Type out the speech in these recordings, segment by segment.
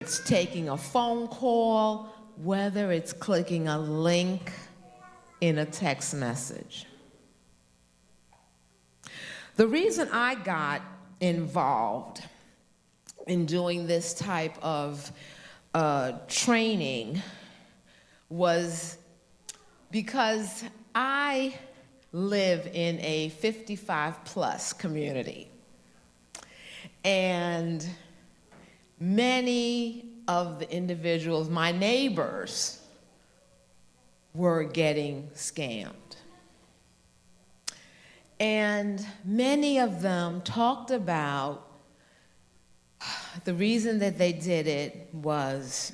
it's taking a phone call, whether it's clicking a link in a text message. The reason I got involved in doing this type of training was because I live in a 55-plus community. And many of the individuals, my neighbors, were getting scammed. And many of them talked about the reason that they did it was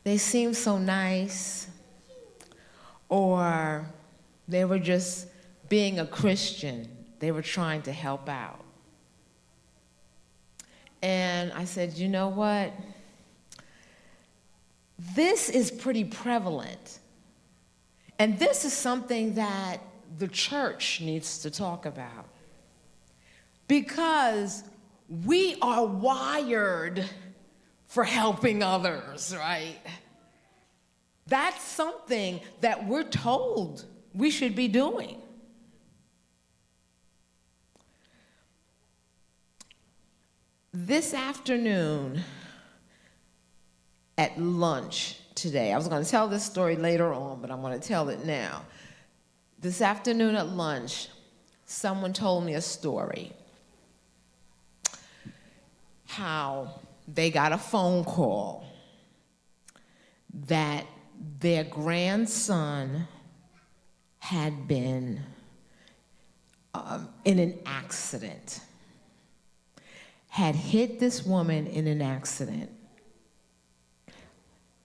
they seemed so nice, or they were just being a Christian. They were trying to help out. And I said, you know what? This is pretty prevalent. And this is something that the church needs to talk about. Because we are wired for helping others, right? That's something that we're told we should be doing. This afternoon at lunch today, I was going to tell this story later on, but I'm going to tell it now. This afternoon at lunch, someone told me a story, how they got a phone call that their grandson had been in an accident, had hit this woman in an accident,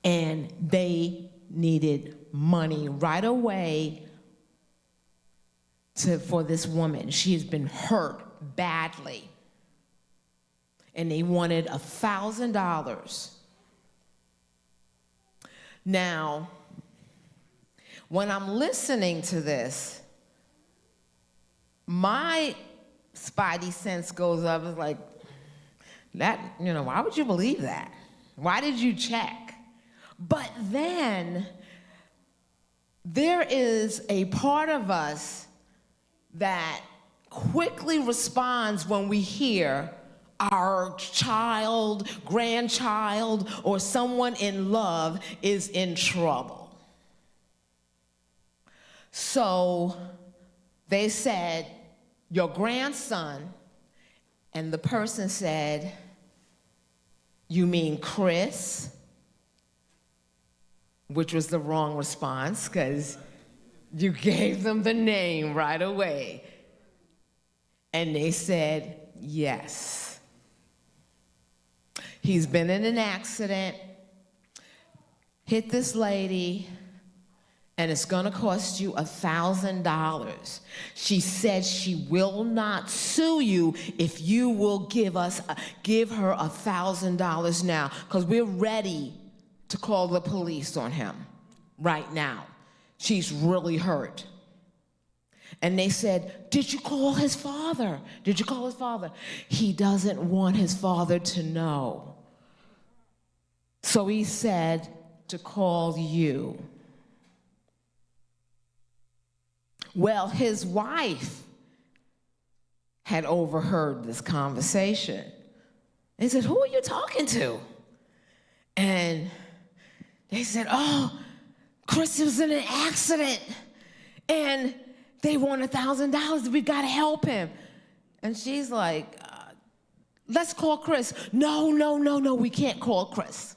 and they needed money right away for this woman. She has been hurt badly, and they wanted $1,000. Now, when I'm listening to this, my spidey sense goes up. It's like, that, why would you believe that? Why did you check? But then there is a part of us that quickly responds when we hear our child, grandchild, or someone in love is in trouble. So they said, your grandson, and the person said, you mean Chris? Which was the wrong response, because you gave them the name right away. And they said, yes. He's been in an accident, hit this lady, and it's gonna cost you $1,000. She said she will not sue you if you will give her $1,000 now, because we're ready to call the police on him right now. She's really hurt. And they said, did you call his father? Did you call his father? He doesn't want his father to know. So he said to call you. Well, his wife had overheard this conversation. They said, who are you talking to? And they said, oh, Chris was in an accident, and they want $1,000. We got to help him. And she's like, let's call Chris. No, we can't call Chris.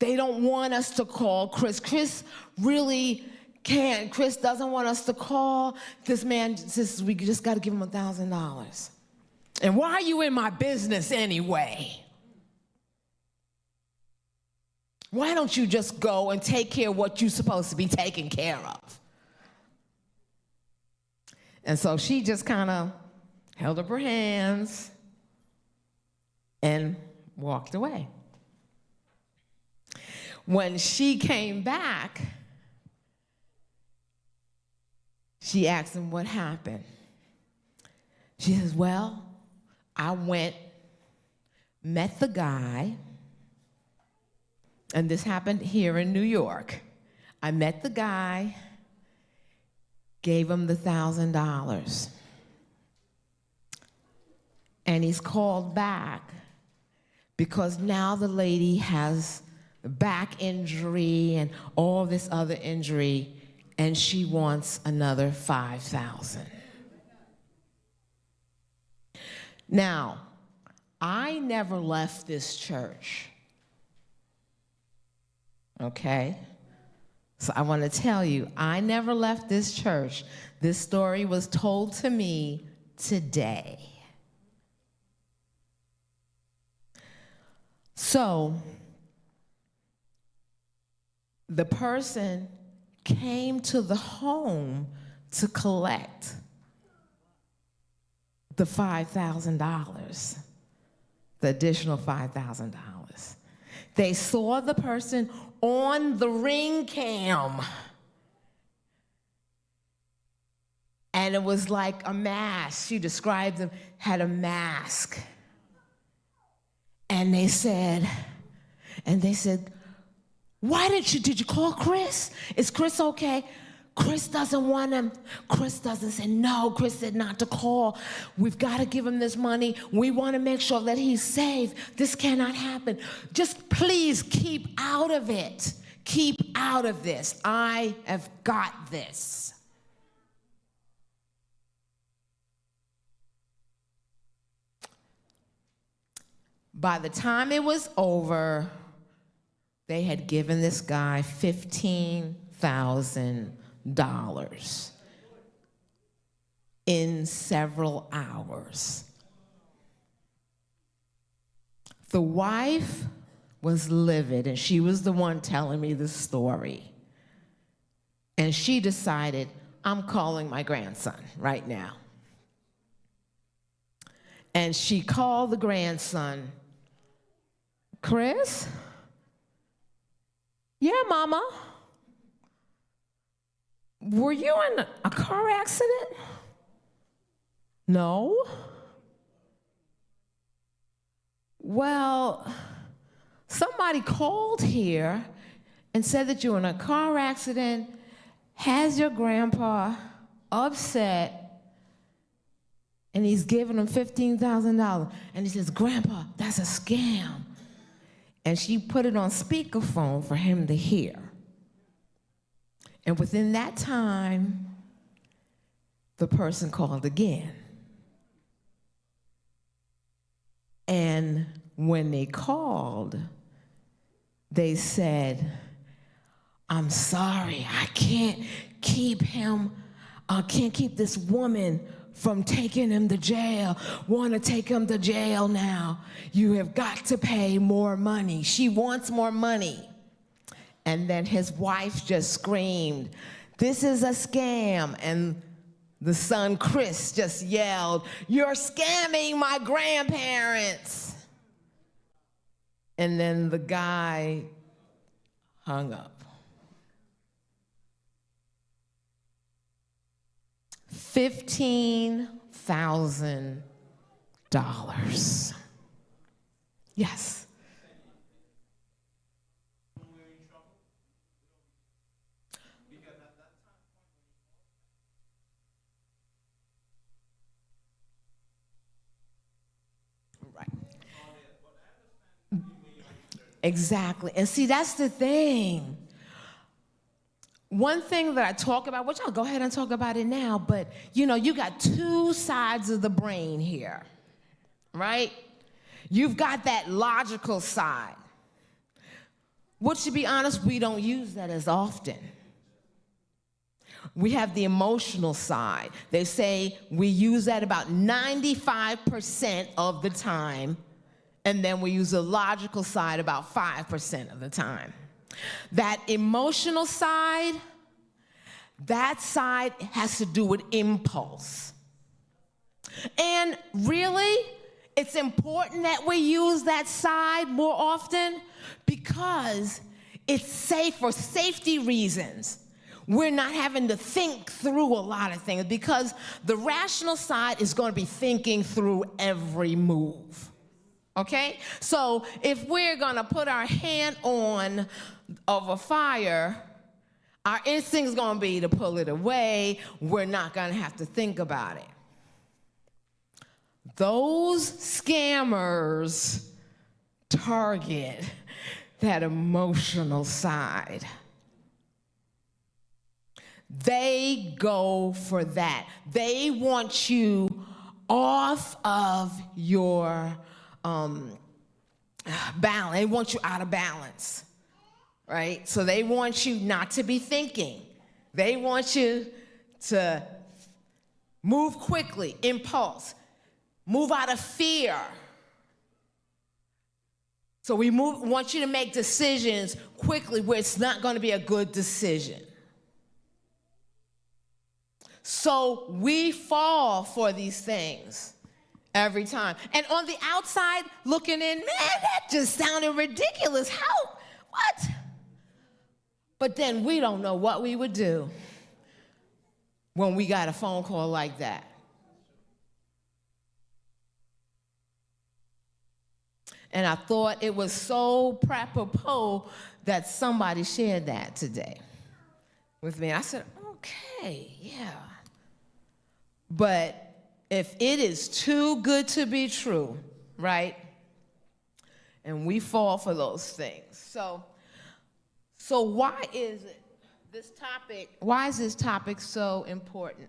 They don't want us to call Chris. Chris really can't. Chris doesn't want us to call. This man says, we just got to give him $1,000. And why are you in my business anyway? Why don't you just go and take care of what you're supposed to be taking care of? And so she just kind of held up her hands and walked away. When she came back, she asked him what happened. She says, well, I went met the guy, and this happened here in New York. I met the guy, gave him the $1,000. And he's called back because now the lady has back injury and all this other injury, and she wants another $5,000. Now, I never left this church, okay? So I want to tell you, I never left this church. This story was told to me today. So the person came to the home to collect the $5,000, the additional $5,000. They saw the person on the ring cam, and it was like a mask. She described them, had a mask. And they said, did you call Chris? Is Chris okay? Chris doesn't want him. Chris doesn't say, no, Chris said not to call. We've got to give him this money. We want to make sure that he's safe. This cannot happen. Just please keep out of it. Keep out of this. I have got this. By the time it was over, they had given this guy $15,000 in several hours. The wife was livid, and she was the one telling me the story. And she decided, I'm calling my grandson right now. And she called the grandson. Chris? Yeah, Mama. Were you in a car accident? No. Well, somebody called here and said that you were in a car accident, has your grandpa upset, and he's giving him $15,000. And he says, Grandpa, that's a scam. And she put it on speakerphone for him to hear. And within that time, the person called again. And when they called, they said, I'm sorry, I can't keep this woman from taking him to jail. Want to take him to jail now. You have got to pay more money. She wants more money. And then his wife just screamed, this is a scam. And the son, Chris, just yelled, you're scamming my grandparents. And then the guy hung up. $15,000. Yes. Right. Exactly. And see, that's the thing. One thing that I talk about, which I'll go ahead and talk about it now, but you got two sides of the brain here, right? You've got that logical side, which, to be honest, we don't use that as often. We have the emotional side. They say we use that about 95% of the time, and then we use the logical side about 5% of the time. That emotional side, that side has to do with impulse. And really, it's important that we use that side more often because it's safe for safety reasons. We're not having to think through a lot of things because the rational side is going to be thinking through every move. Okay? So if we're going to put our hand on over fire, our instinct is going to be to pull it away. We're not going to have to think about it. Those scammers target that emotional side. They go for that. They want you off of your balance. They want you out of balance, right? So they want you not to be thinking. They want you to move quickly, impulse, move out of fear. So we want you to make decisions quickly where it's not going to be a good decision. So we fall for these things every time. And on the outside looking in, man, that just sounded ridiculous. How? What? But then we don't know what we would do when we got a phone call like that. And I thought it was so apropos that somebody shared that today with me. I said, okay, yeah. But if it is too good to be true, right? And we fall for those things. So why is this topic so important?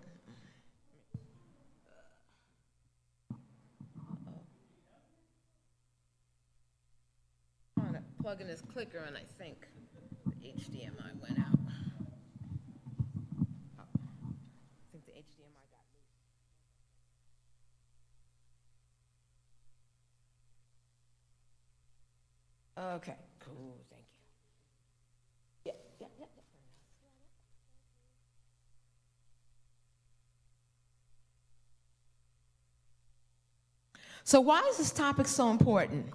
I'm trying to plug in this clicker and I think the HDMI went out. Okay, cool, thank you. Yeah. So why is this topic so important?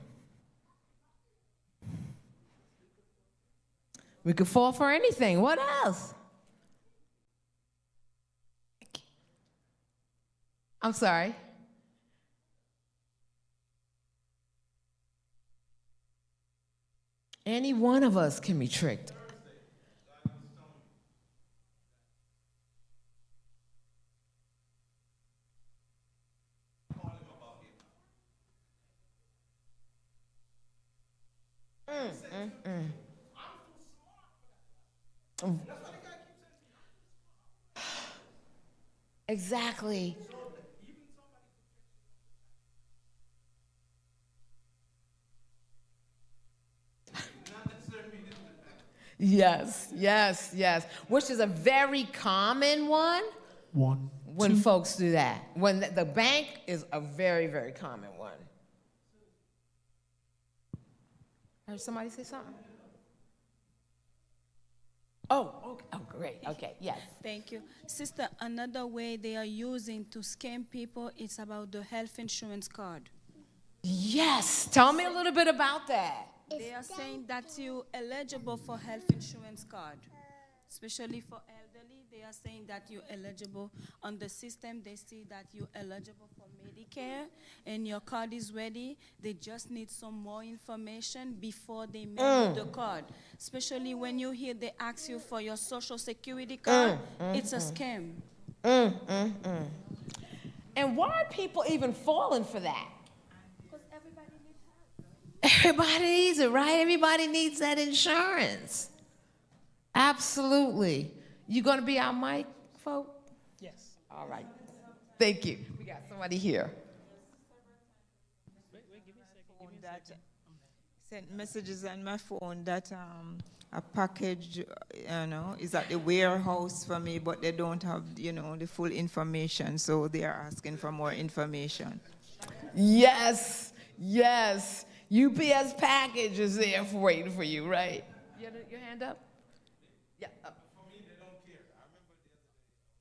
We could fall for anything. What else? I'm sorry. Any one of us can be tricked. Exactly. Yes. Which is a very common one. When folks do that. When the bank is a very, very common one. Heard somebody say something? Oh, great. Okay, yes. Thank you. Sister, another way they are using to scam people is about the health insurance card. Yes. Tell me a little bit about that. They are saying that you're eligible for health insurance card, especially for elderly. They are saying that you're eligible. On the system, they see that you're eligible for Medicare and your card is ready. They just need some more information before they mail you the card. Especially when you hear they ask you for your social security card, it's a scam. And why are people even falling for that? Everybody needs it, right? Everybody needs that insurance. Absolutely. You going to be our mic, folk? Yes. All right. Thank you. We got somebody here. Wait, give me a second. Sent messages on my phone that a package, is at the warehouse for me, but they don't have, the full information, so they are asking for more information. Yes. UPS package is there waiting for you, right? You have your hand up? Yeah. Up. For me, they don't care. I remember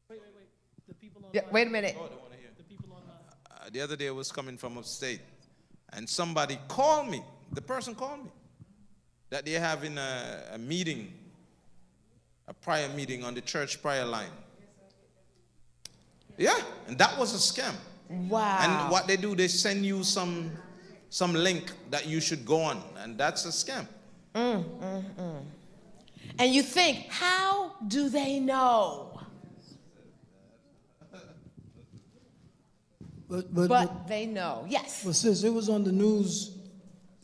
the other day. Wait. The people on. Yeah, wait a minute. Oh, they want to hear. The people on. The other day I was coming from upstate, and somebody called me. The person called me that they're having a meeting, a prayer meeting on the church prayer line. Yeah, and that was a scam. Wow. And what they do, they send you some some link that you should go on, and that's a scam. And you think, how do they know? But they know. Yes. Well, sis, it was on the news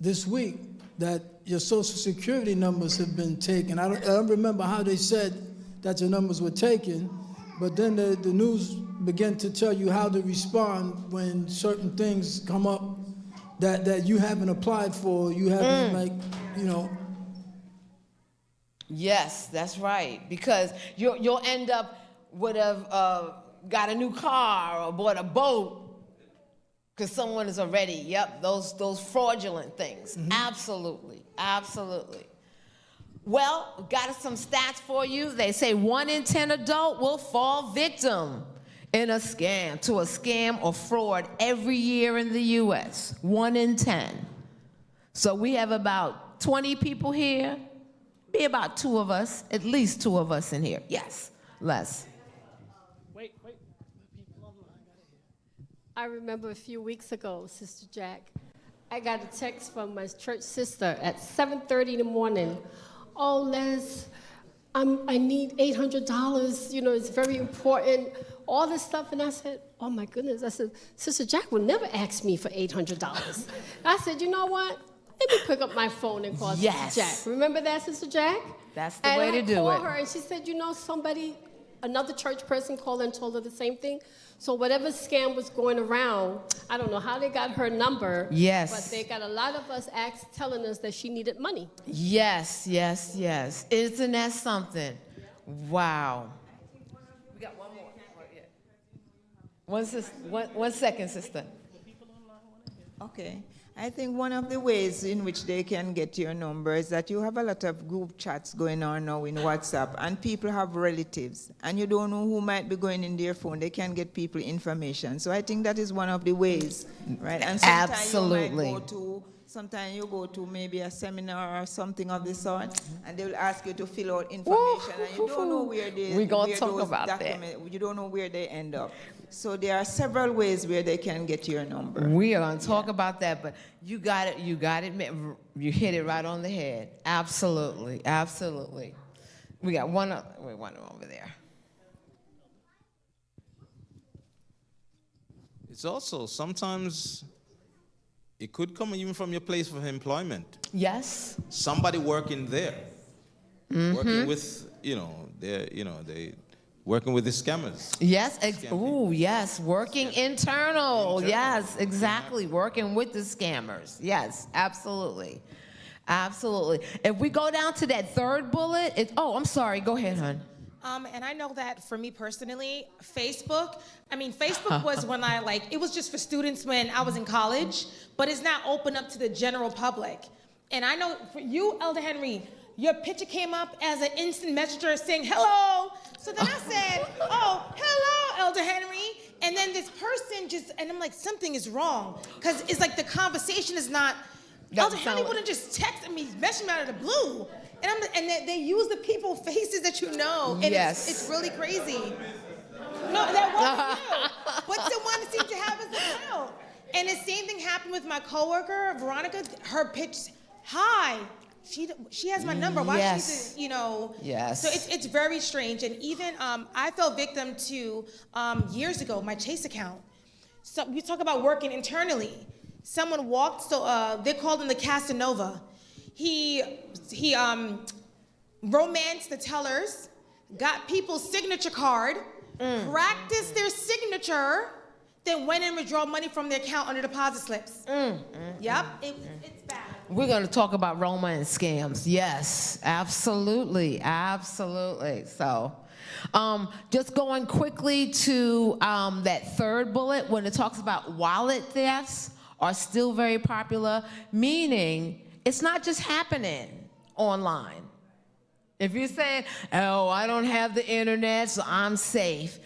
this week that your Social Security numbers have been taken. I don't remember how they said that your numbers were taken, but then the news began to tell you how to respond when certain things come up that you haven't applied for, you haven't, Yes, that's right. Because you'll end up would have got a new car or bought a boat because someone is already, those fraudulent things. Absolutely, absolutely. Well, got some stats for you. They say 1 in 10 adult will fall victim to a scam or fraud every year in the U.S. 1 in 10. So we have about 20 people here. Be about 2 of us, at least 2 of us in here. Yes, less. Wait, the people online gotta hear. I remember a few weeks ago, Sister Jack, I got a text from my church sister at 7:30 in the morning. Oh, Les, I need $800. It's very important. All this stuff. And I said, oh my goodness. I said, Sister Jack will never ask me for $800. I said, you know what? Let me pick up my phone and call Yes. Sister Jack. Remember that, Sister Jack? That's the way to do And I it. called her, and she said, another church person called and told her the same thing. So whatever scam was going around, I don't know how they got her number. Yes. But they got a lot of us telling us that she needed money. Yes. Isn't that something? Wow. We got one more. One second, sister. Okay. I think one of the ways in which they can get your number is that you have a lot of group chats going on now in WhatsApp, and people have relatives, and you don't know who might be going in their phone. They can get people information. So I think that is one of the ways, right? And Absolutely. sometimes you go to maybe a seminar or something of the sort, and they will ask you to fill out information, and you don't know where We're gonna talk about that. You don't know where they end up. So there are several ways where they can get your number. We are going to talk about that, but you got it. You hit it right on the head. Absolutely. We got one over there. It's also sometimes it could come even from your place of employment. Yes. Somebody working there, working with, working with the scammers. Yes. Yes. Working internal. Yes, exactly. Working with the scammers. Yes, absolutely. If we go down to that third bullet, I'm sorry. Go ahead, hon. And I know that for me personally, Facebook was when it was just for students when I was in college, but it's now open up to the general public. And I know for you, Elder Henry, your picture came up as an instant messenger saying hello. So then I said, oh, hello, Elder Henry. And then this person and I'm like, something is wrong. Because it's like the conversation is not, Elder Henry wouldn't just text me, message me out of the blue. And they use the people's faces that you know. And yes. It's really crazy. No, that wasn't you. But someone seemed to have us account. And the same thing happened with my coworker, Veronica. Her pitch, hi. She has my number. Why yes. she's, Yes. So it's very strange. And even I fell victim to years ago my Chase account. So we talk about working internally. Someone walked. So they called him the Casanova. He romanced the tellers, got people's signature card, practiced their signature, then went and withdraw money from their account under deposit slips. Yep, it's bad. We're going to talk about romance scams. Yes, absolutely. So, just going quickly to that third bullet, when it talks about wallet thefts are still very popular, meaning it's not just happening online. If you're saying, oh, I don't have the internet, so I'm safe.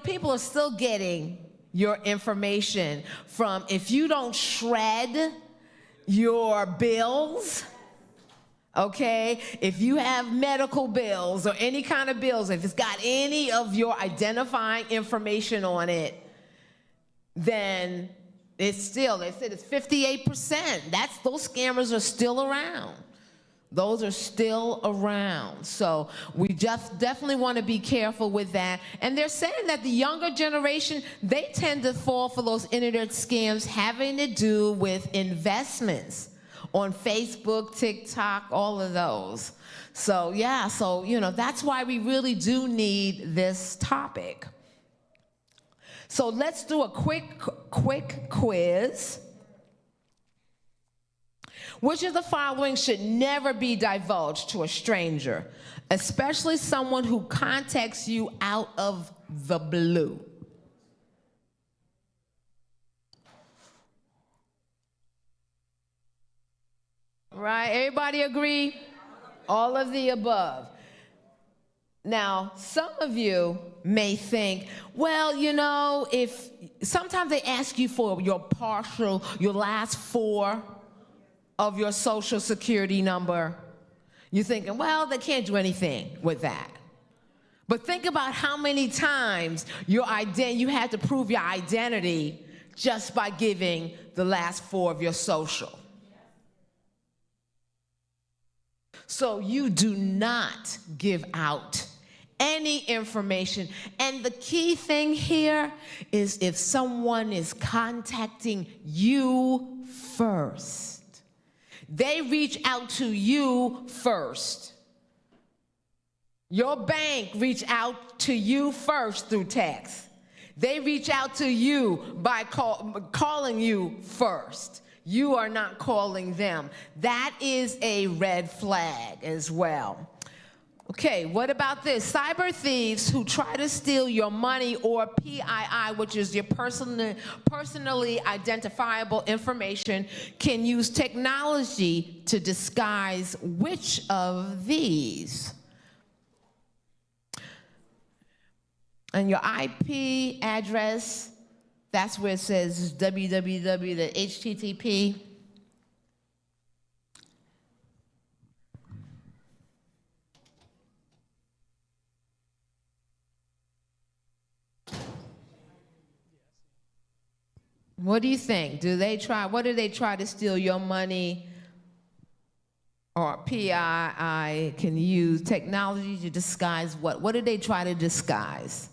People are still getting your information from, if you don't shred your bills, okay? If you have medical bills or any kind of bills, if it's got any of your identifying information on it, then It's still, they said it's 58%. Those scammers are still around. Those are still around. So we just definitely want to be careful with that. And they're saying that the younger generation, they tend to fall for those internet scams having to do with investments on Facebook, TikTok, all of those. So yeah, so that's why we really do need this topic. So let's do a quick quiz. Which of the following should never be divulged to a stranger, especially someone who contacts you out of the blue? Right, everybody agree? All of the above. Now, some of you may think, well, if sometimes they ask you for your last four of your social security number, you're thinking, well, they can't do anything with that. But think about how many times you had to prove your identity just by giving the last four of your social. So you do not give out any information. And the key thing here is if someone is contacting you first. They reach out to you first. Your bank reach out to you first through text. They reach out to you by calling you first. You are not calling them. That is a red flag as well. Okay, what about this? Cyber thieves who try to steal your money or PII, which is your personally identifiable information, can use technology to disguise which of these? And your IP address, that's where it says www, the HTTP. What do you think? What do they try to steal your money or PII can use technology to disguise what? What did they try to disguise?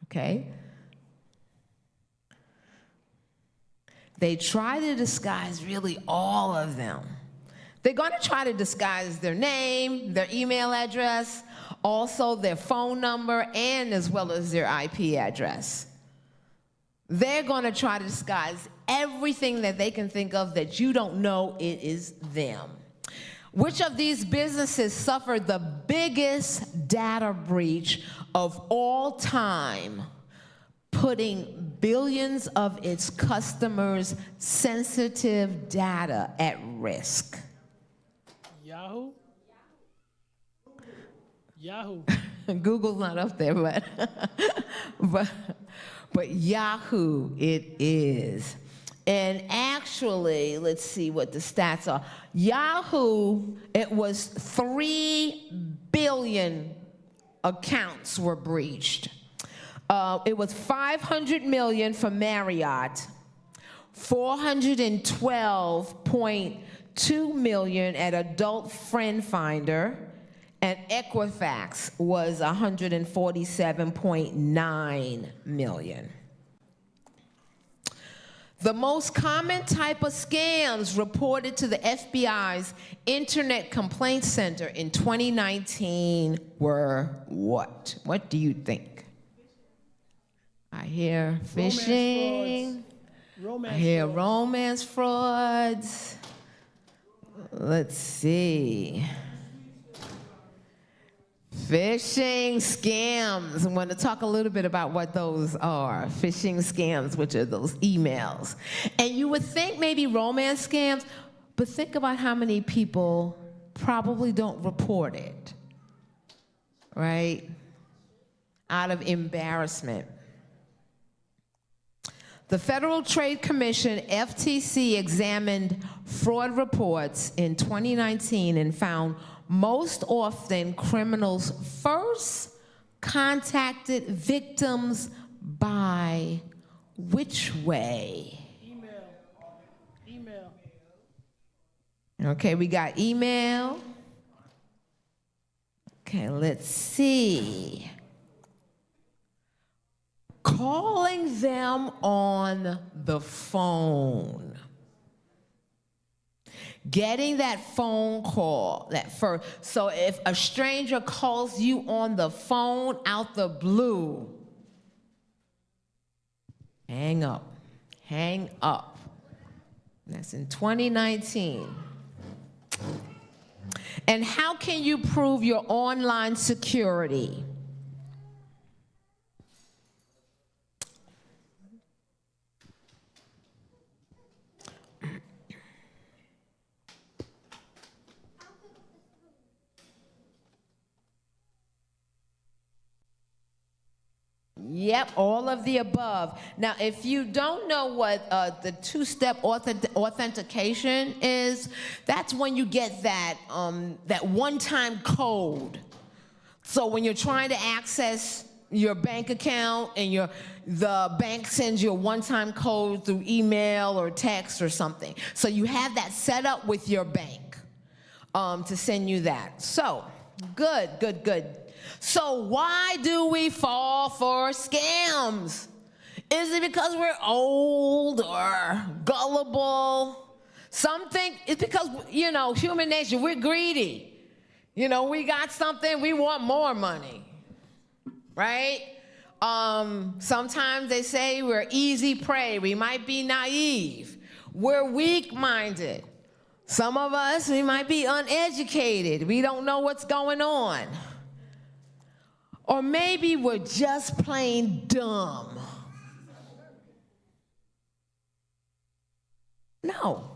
Okay. They try to disguise really all of them. They're going to try to disguise their name, their email address, also their phone number, and as well as their IP address. They're going to try to disguise everything that they can think of that you don't know it is them. Which of these businesses suffered the biggest data breach of all time, putting billions of its customers' sensitive data at risk? Yahoo? Yahoo. Google's not up there, but Yahoo it is. And actually, let's see what the stats are. Yahoo, it was 3 billion accounts were breached. It was 500 million for Marriott, 412.2 million at Adult Friend Finder, and Equifax was 147.9 million. The most common type of scams reported to the FBI's Internet Complaint Center in 2019 were what? What do you think? I hear phishing. I hear romance frauds. Let's see. Phishing scams. I want to talk a little bit about what those are. Phishing scams, which are those emails. And you would think maybe romance scams, but think about how many people probably don't report it, right? Out of embarrassment. The Federal Trade Commission, FTC, examined fraud reports in 2019 and found most often criminals first contacted victims by which way? Email. Okay, we got email. Okay, let's see. Calling them on the phone. Getting that phone call, so if a stranger calls you on the phone out the blue, hang up. That's in 2019. And how can you prove your online security? Yep, all of the above. Now, if you don't know what the two-step authentication is, that's when you get that one-time code. So when you're trying to access your bank account and the bank sends you a one-time code through email or text or something. So you have that set up with your bank to send you that. So, good. So why do we fall for scams? Is it because we're old or gullible? Some think it's because, human nature, we're greedy. We got something, we want more money, right? Sometimes they say we're easy prey. We might be naive. We're weak-minded. Some of us, we might be uneducated. We don't know what's going on. Or maybe we're just plain dumb. No.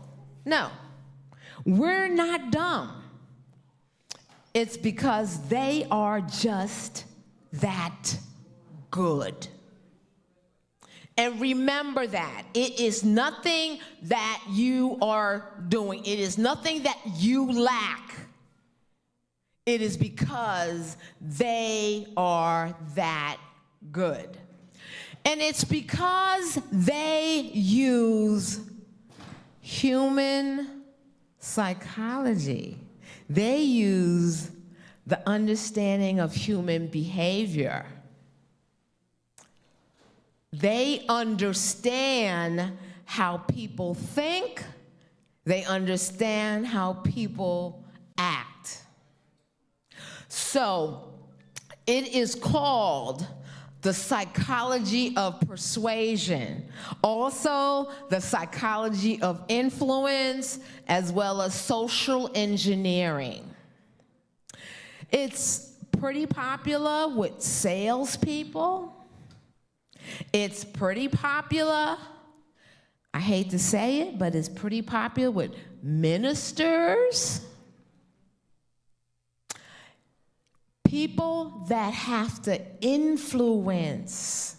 We're not dumb. It's because they are just that good. And remember that. It is nothing that you are doing. It is nothing that you lack. It is because they are that good. And it's because they use human psychology. They use the understanding of human behavior. They understand how people think. They understand how people act. So it is called the psychology of persuasion, also the psychology of influence, as well as social engineering. It's pretty popular with salespeople. It's pretty popular, I hate to say it, but it's pretty popular with ministers. People that have to influence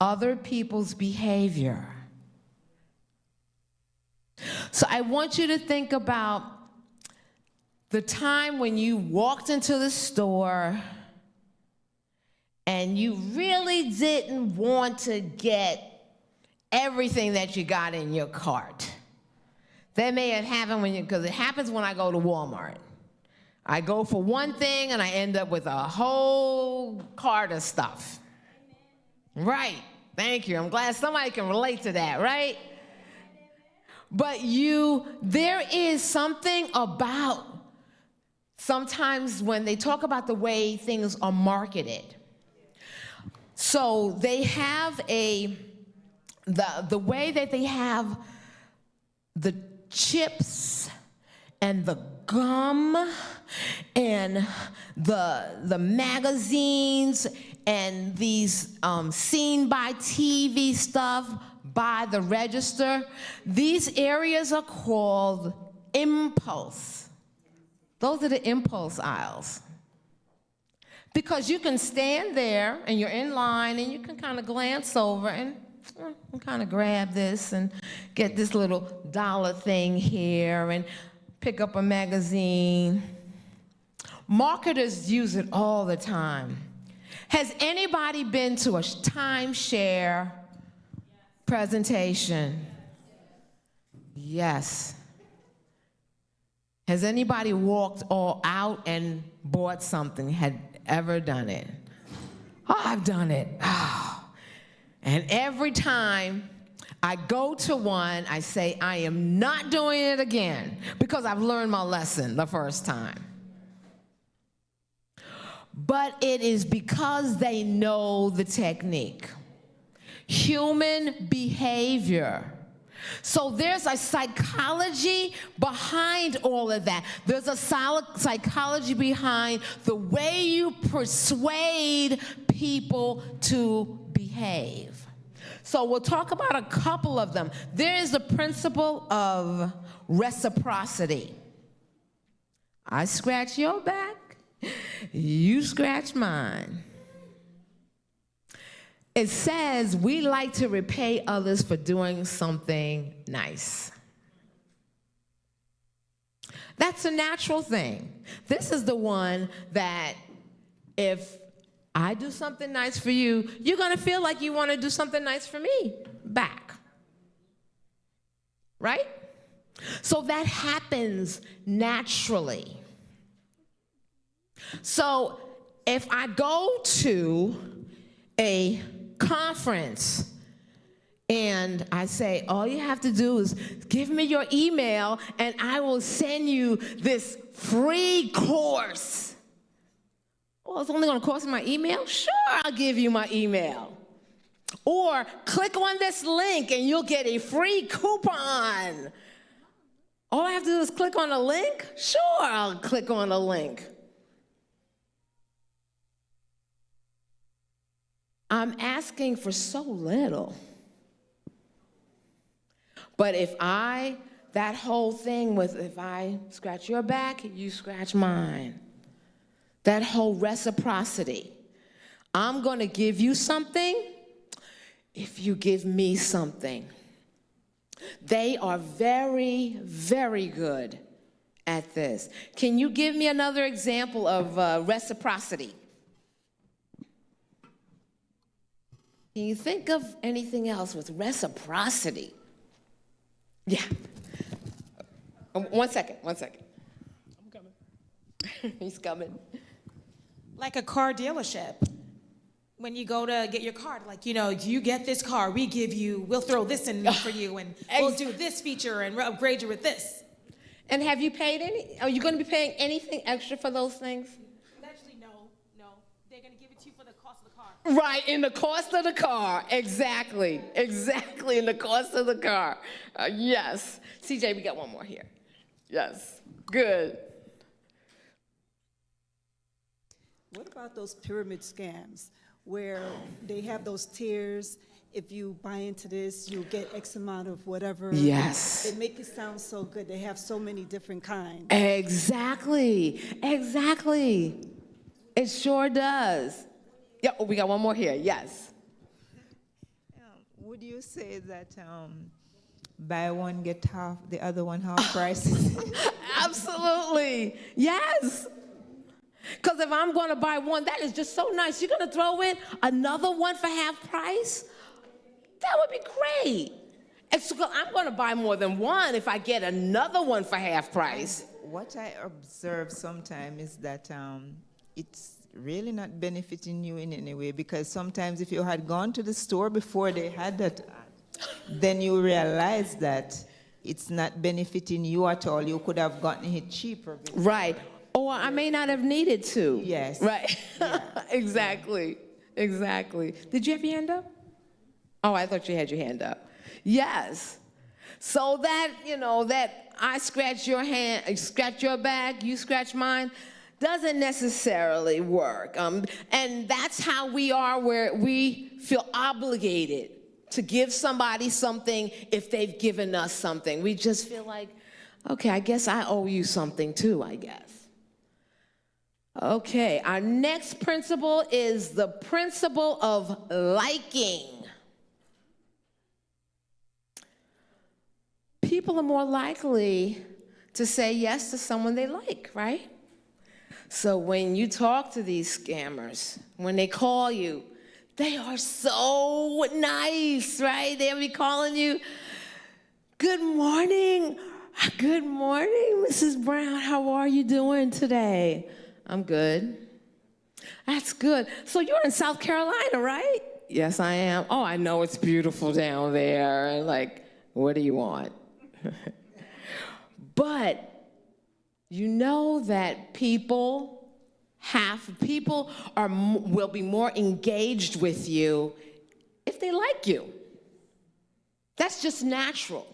other people's behavior. So I want you to think about the time when you walked into the store and you really didn't want to get everything that you got in your cart. That may have happened because it happens when I go to Walmart. I go for one thing and I end up with a whole cart of stuff. Right, thank you. I'm glad somebody can relate to that, right? But there is something about sometimes when they talk about the way things are marketed. So they have the way that they have the chips and the gum and the magazines and these seen by TV stuff by the register. These areas are called impulse. Those are the impulse aisles. Because you can stand there and you're in line and you can kind of glance over and kind of grab this and get this little dollar thing here and pick up a magazine. Marketers use it all the time. Has anybody been to a timeshare presentation? Yes. Has anybody walked all out and bought something? Had ever done it? Oh, I've done it. Oh. And every time I go to one, I say, I am not doing it again because I've learned my lesson the first time. But it is because they know the technique. Human behavior. So there's a psychology behind all of that. There's a psychology behind the way you persuade people to behave. So we'll talk about a couple of them. There is the principle of reciprocity. I scratch your back, you scratch mine. It says we like to repay others for doing something nice. That's a natural thing. This is the one that if I do something nice for you, you're going to feel like you want to do something nice for me back. Right? So that happens naturally. So if I go to a conference and I say, all you have to do is give me your email and I will send you this free course. Oh, it's only going to cost me my email? Sure, I'll give you my email. Or click on this link and you'll get a free coupon. All I have to do is click on a link? Sure, I'll click on a link. I'm asking for so little. But if that whole thing with if I scratch your back, you scratch mine, that whole reciprocity, I'm going to give you something if you give me something. They are very, very good at this. Can you give me another example of reciprocity? Can you think of anything else with reciprocity? Yeah. One second. I'm coming. He's coming. Like a car dealership. When you go to get your car, like, do you get this car? We'll throw this in for you, and we'll do this feature and upgrade you with this. And have you paid any? Are you going to be paying anything extra for those things? Actually, no. They're going to give it to you for the cost of the car. Right, in the cost of the car. Exactly, in the cost of the car. Yes. CJ, we got one more here. Yes, good. What about those pyramid scams where they have those tiers? If you buy into this, you'll get X amount of whatever. Yes. They make it sound so good. They have so many different kinds. Exactly. It sure does. Yeah, we got one more here. Yes. Would you say that buy one, get half, the other one half price? Absolutely. Yes. Because if I'm going to buy one, that is just so nice. You're going to throw in another one for half price? That would be great. And so I'm going to buy more than one if I get another one for half price. What I observe sometimes is that it's really not benefiting you in any way, because sometimes if you had gone to the store before they had that ad, then you realize that it's not benefiting you at all. You could have gotten it cheaper. Right. Or I may not have needed to. Yes. Right. Yeah. Exactly. Did you have your hand up? Oh, I thought you had your hand up. Yes. So that, that I scratch your hand, scratch your back, you scratch mine, doesn't necessarily work. And that's how we are, where we feel obligated to give somebody something if they've given us something. We just feel like, okay, I guess I owe you something too, I guess. Okay, our next principle is the principle of liking. People are more likely to say yes to someone they like, right? So when you talk to these scammers, when they call you, they are so nice, right? They'll be calling you, good morning, Mrs. Brown. How are you doing today? I'm good. That's good. So you're in South Carolina, right? Yes, I am. Oh, I know it's beautiful down there. Like, what do you want? But you know that people will be more engaged with you if they like you. That's just natural.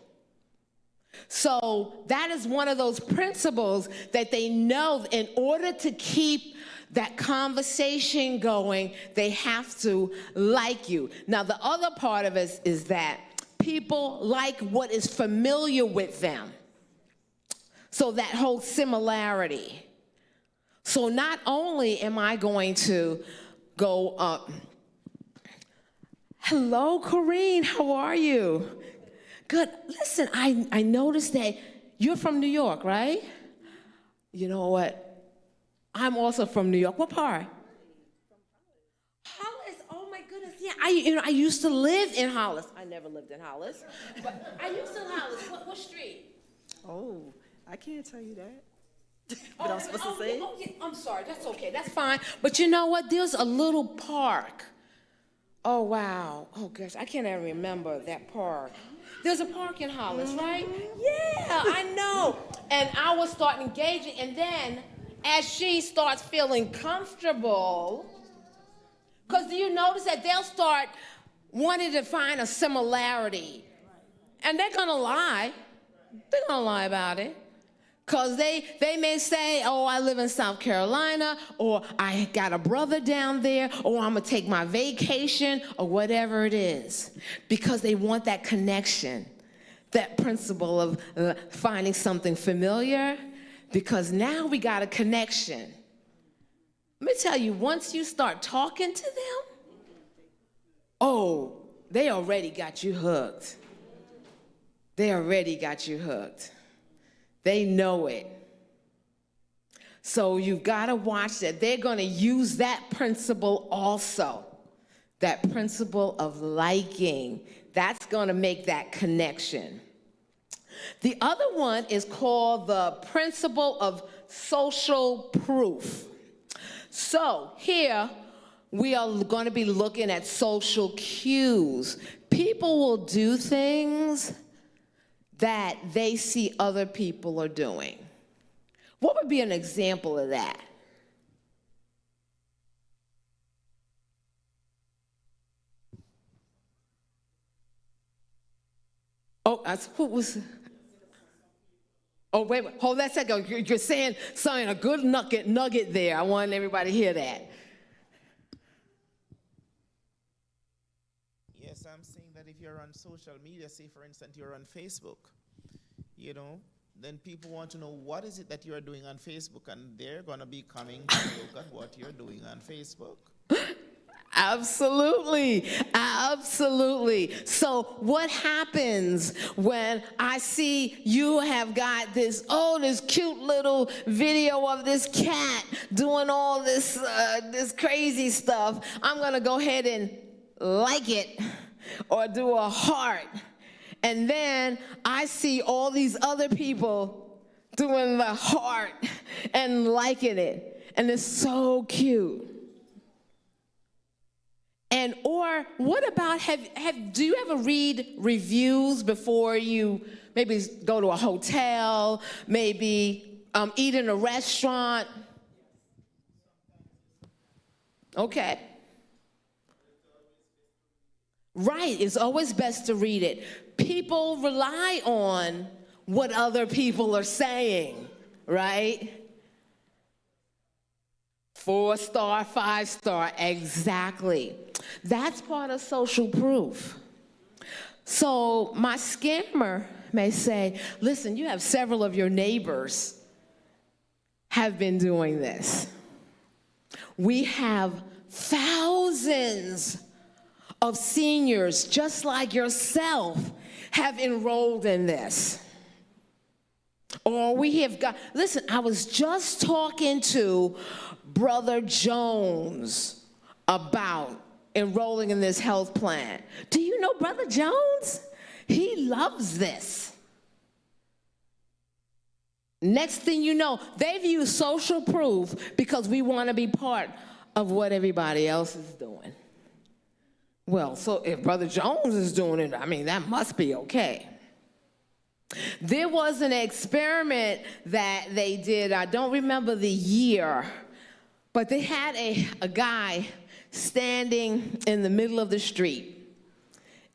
So that is one of those principles that they know in order to keep that conversation going, they have to like you. Now, the other part of it is that people like what is familiar with them. So that whole similarity. So not only am I going to go up, hello, Corrine, how are you? Good. Listen, I noticed that you're from New York, right? You know what? I'm also from New York. What part? Hollis. Oh my goodness. Yeah, I used to live in Hollis. I never lived in Hollis, but I used to live in Hollis. What street? Oh, I can't tell you that. But I'm supposed to say? Yeah, I'm sorry. That's okay. That's fine. But you know what? There's a little park. Oh wow. Oh gosh, I can't even remember that park. There's a park in Hollis, right? Yeah, I know. And I will start engaging, and then as she starts feeling comfortable, because do you notice that they'll start wanting to find a similarity? And they're gonna lie. They're gonna lie about it. Because they may say, oh, I live in South Carolina, or I got a brother down there, or I'm gonna take my vacation, or whatever it is. Because they want that connection, that principle of finding something familiar, because now we got a connection. Let me tell you, once you start talking to them, oh, they already got you hooked. They already got you hooked. They know it. So you've got to watch that. They're going to use that principle also. That principle of liking. That's going to make that connection. The other one is called the principle of social proof. So here we are going to be looking at social cues. People will do things that they see other people are doing. What would be an example of that? Oh, who was? Oh, wait, hold that second. You're saying something, a good nugget there. I want everybody to hear that. Yes, I'm saying that if you're on social media, say for instance you're on Facebook, you know, then people want to know what is it that you're doing on Facebook, and they're going to be coming to look at what you're doing on Facebook. Absolutely, absolutely. So what happens when I see you have got this cute little video of this cat doing all this crazy stuff? I'm gonna go ahead and like it or do a heart. And then I see all these other people doing the heart and liking it. And it's so cute. And or what about, do you ever read reviews before you maybe go to a hotel, maybe eat in a restaurant? Okay. Right, it's always best to read it. People rely on what other people are saying, right? 4-star, 5-star, exactly. That's part of social proof. So my scammer may say, listen, you have several of your neighbors have been doing this. We have thousands of seniors just like yourself have enrolled in this. Or we have got, listen, I was just talking to Brother Jones about enrolling in this health plan. Do you know Brother Jones? He loves this. Next thing you know, they've used social proof because we want to be part of what everybody else is doing. Well, so if Brother Jones is doing it, I mean, that must be okay. There was an experiment that they did, I don't remember the year, but they had a guy standing in the middle of the street,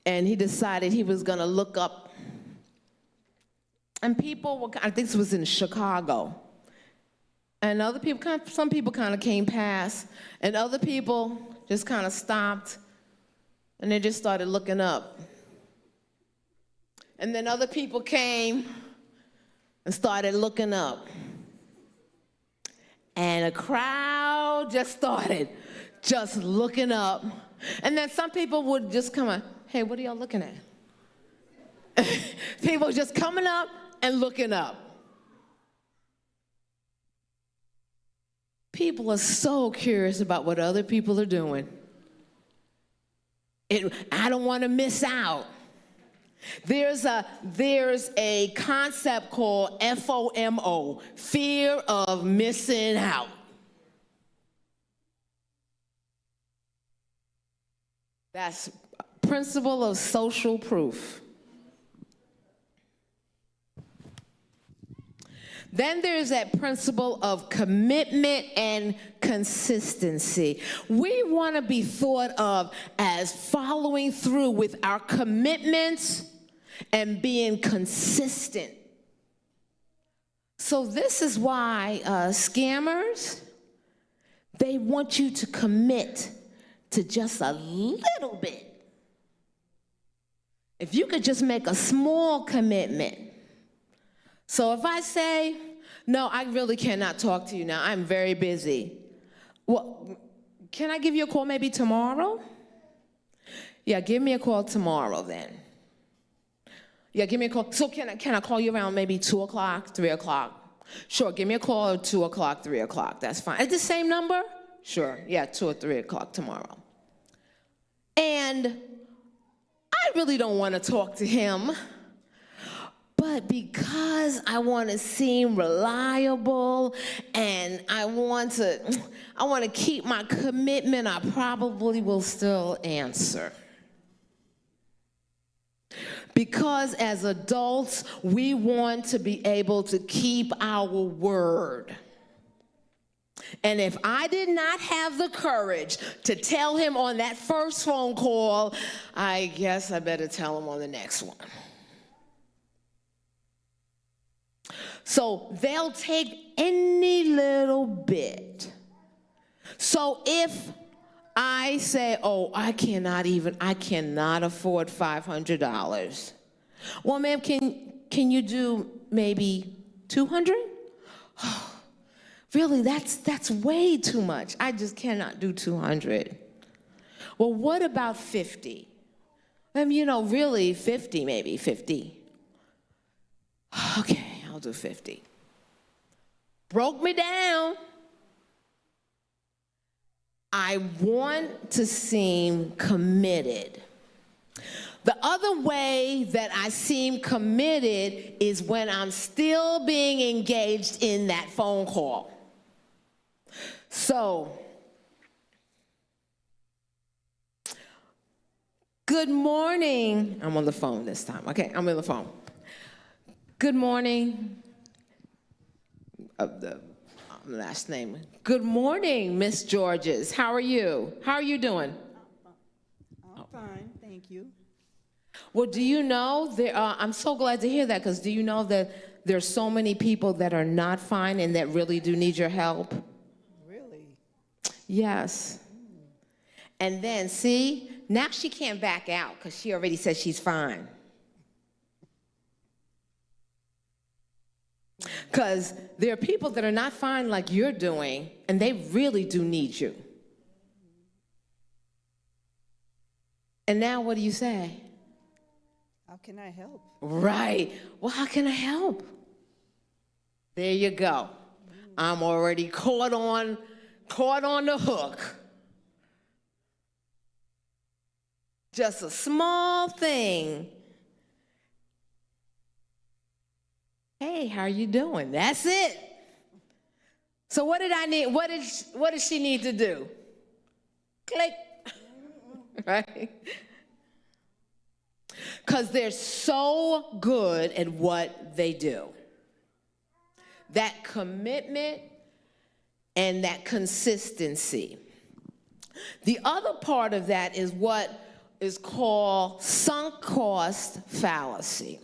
and he decided he was going to look up. And people were, I think this was in Chicago, and other people, some people kind of came past, and other people just kind of stopped, and they just started looking up. And then other people came and started looking up. And a crowd just started just looking up. And then some people would just come on, hey, what are y'all looking at? People just coming up and looking up. People are so curious about what other people are doing. I don't want to miss out. There's a concept called FOMO, fear of missing out. That's principle of social proof. Then there's that principle of commitment and consistency. We want to be thought of as following through with our commitments and being consistent. So this is why scammers, they want you to commit to just a little bit. If you could just make a small commitment. So if I say, no, I really cannot talk to you now, I'm very busy. Well, can I give you a call maybe tomorrow? Yeah, give me a call tomorrow then. Yeah, give me a call. So can I call you around maybe 2 o'clock, 3 o'clock? Sure, give me a call at 2 o'clock, 3 o'clock. That's fine. It's the same number? Sure, yeah, 2 or 3 o'clock tomorrow. And I really don't want to talk to him. But because I want to seem reliable and I want to keep my commitment, I probably will still answer. Because as adults, we want to be able to keep our word. And if I did not have the courage to tell him on that first phone call, I guess I better tell him on the next one. So they'll take any little bit. So if I say, oh, I cannot afford $500. Well, ma'am, can you do maybe 200? Oh, really, that's way too much. I just cannot do 200. Well, what about 50? Really 50, maybe 50. Okay. I'll do 50. Broke me down. I want to seem committed. The other way that I seem committed is when I'm still being engaged in that phone call. So, good morning. I'm on the phone this time. Okay, I'm on the phone. Good morning. The last name. Good morning, Miss Georges. How are you? How are you doing? I'm fine, thank you. Well, do you know, I'm so glad to hear that, because do you know that there's so many people that are not fine and that really do need your help? Really? Yes. And then, see, now she can't back out because she already said she's fine. Because there are people that are not fine like you're doing, and they really do need you. And now what do you say? How can I help? Right. Well, how can I help? There you go. I'm already caught on the hook. Just a small thing. Hey, how are you doing? That's it. So what did I need? What did she need to do? Click. Right? Because they're so good at what they do. That commitment and that consistency. The other part of that is what is called sunk cost fallacy.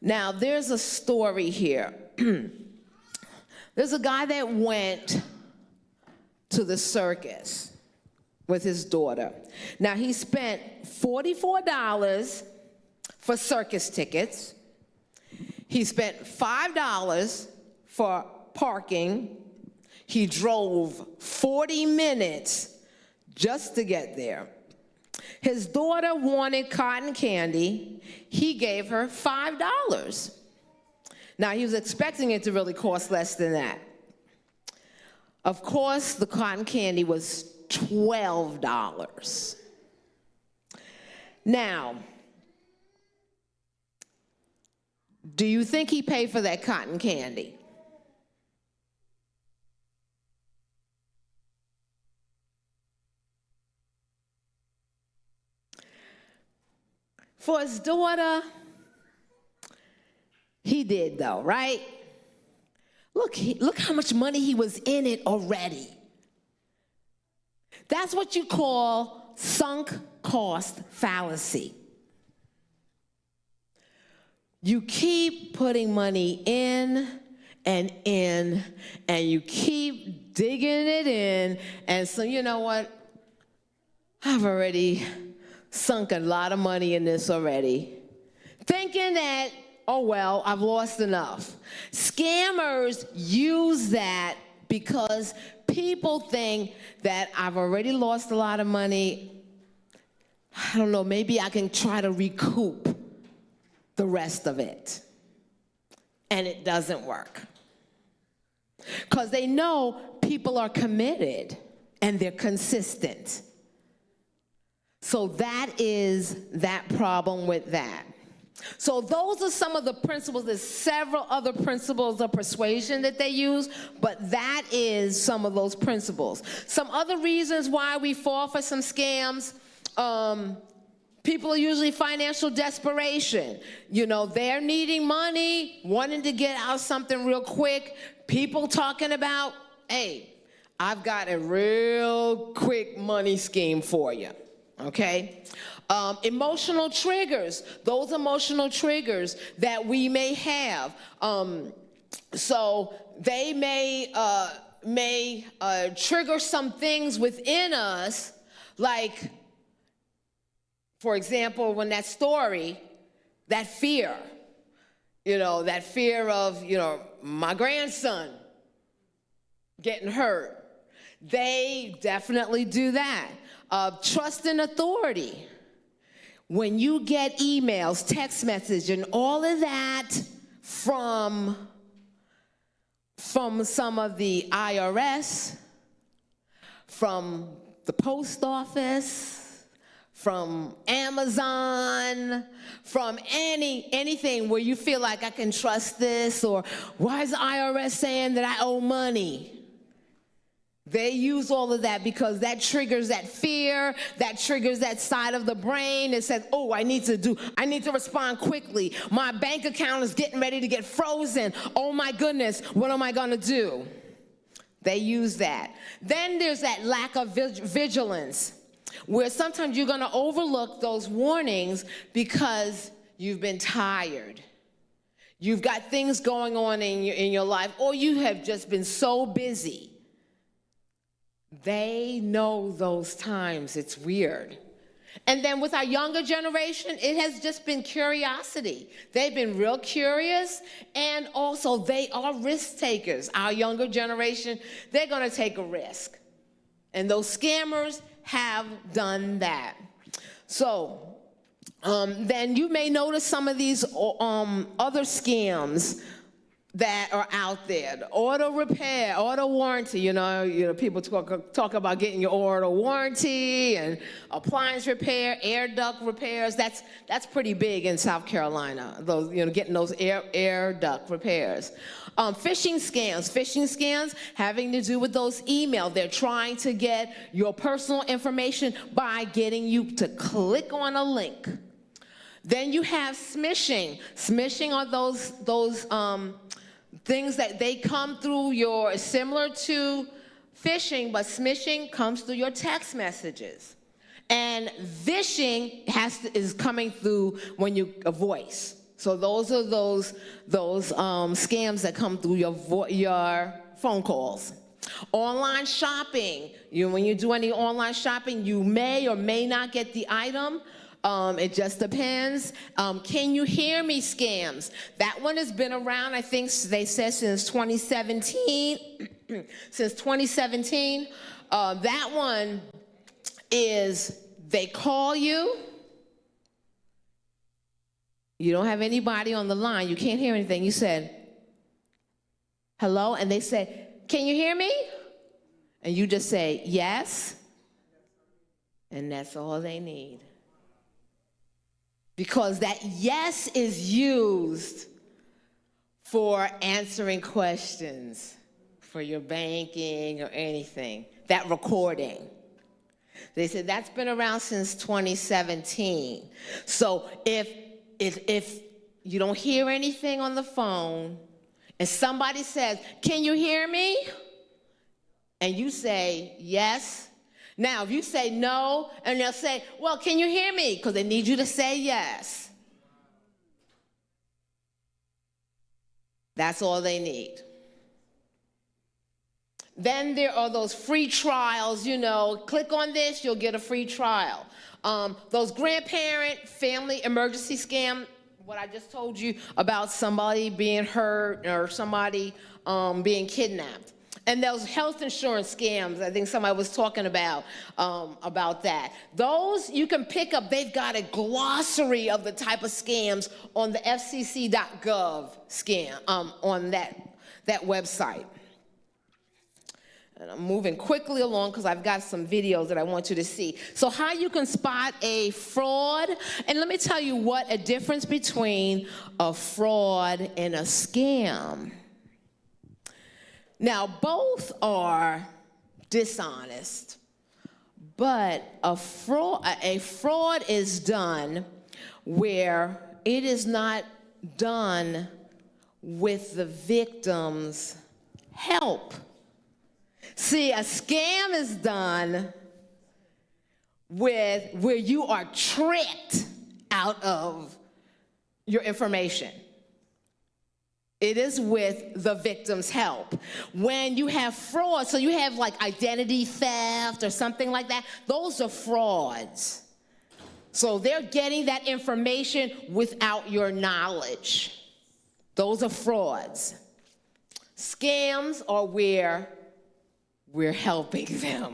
Now, there's a story here. There's a guy that went to the circus with his daughter. Now, he spent $44 for circus tickets. He spent $5 for parking. He drove 40 minutes just to get there. His daughter wanted cotton candy. He gave her $5. Now, he was expecting it to really cost less than that. Of course, the cotton candy was $12. Now, do you think he paid for that cotton candy? For his daughter, he did though, right? Look how much money he was in it already. That's what you call sunk cost fallacy. You keep putting money in, and you keep digging it in, and so you know what? I've already sunk a lot of money in this already, thinking that, oh well, I've lost enough. Scammers use that because people think that I've already lost a lot of money. I don't know, maybe I can try to recoup the rest of it. And it doesn't work. Because they know people are committed and they're consistent. So that is that problem with that. So those are some of the principles. There's several other principles of persuasion that they use, but that is some of those principles. Some other reasons why we fall for some scams, people are usually financial desperation. You know, they're needing money, wanting to get out something real quick. People talking about, hey, I've got a real quick money scheme for you, okay? Emotional triggers, those emotional triggers that we may have. So they may trigger some things within us, like, for example, when that story, that fear, that fear of, my grandson getting hurt. They definitely do that. Trust in authority. When you get emails, text message, and all of that from some of the IRS, from the post office, from Amazon, from anything where you feel like I can trust this, or why is the IRS saying that I owe money? They use all of that because that triggers that fear, that triggers that side of the brain that says, oh, I need to respond quickly. My bank account is getting ready to get frozen. Oh my goodness, what am I gonna do? They use that. Then there's that lack of vigilance, where sometimes you're gonna overlook those warnings because you've been tired. You've got things going on in your life, or you have just been so busy. They know those times. It's weird. And then with our younger generation, it has just been curiosity. They've been real curious, and also they are risk takers. Our younger generation, they're going to take a risk. And those scammers have done that. So then you may notice some of these other scams that are out there. The auto repair, auto warranty, you know, people talk about getting your auto warranty and appliance repair, air duct repairs. That's pretty big in South Carolina, those, getting those air duct repairs. Phishing scams having to do with those emails. They're trying to get your personal information by getting you to click on a link. Then you have smishing. Smishing are those things that they come through similar to phishing, but smishing comes through your text messages. And vishing is coming through when you a voice. So those are those scams that come through your phone calls. Online shopping. When you do any online shopping, you may or may not get the item. It just depends. Can you hear me scams? That one has been around, I think they said since 2017. Since 2017. That one is they call you. You don't have anybody on the line. You can't hear anything. You said, hello? And they said, can you hear me? And you just say, yes. And that's all they need. Because that yes is used for answering questions, for your banking or anything, that recording. They said that's been around since 2017. So if you don't hear anything on the phone and somebody says, can you hear me? And you say, yes. Now, if you say no, and they'll say, well, can you hear me? Because they need you to say yes. That's all they need. Then there are those free trials, click on this, you'll get a free trial. Those grandparent family emergency scam, what I just told you about somebody being hurt or somebody being kidnapped. And those health insurance scams, I think somebody was talking about that. Those you can pick up, they've got a glossary of the type of scams on the fcc.gov on that website. And I'm moving quickly along because I've got some videos that I want you to see. So how you can spot a fraud, and let me tell you what a difference between a fraud and a scam. Now, both are dishonest, but a fraud is done where it is not done with the victim's help. See, a scam is done where you are tricked out of your information. It is with the victim's help. When you have fraud, so you have like identity theft or something like that, those are frauds. So they're getting that information without your knowledge. Those are frauds. Scams are where we're helping them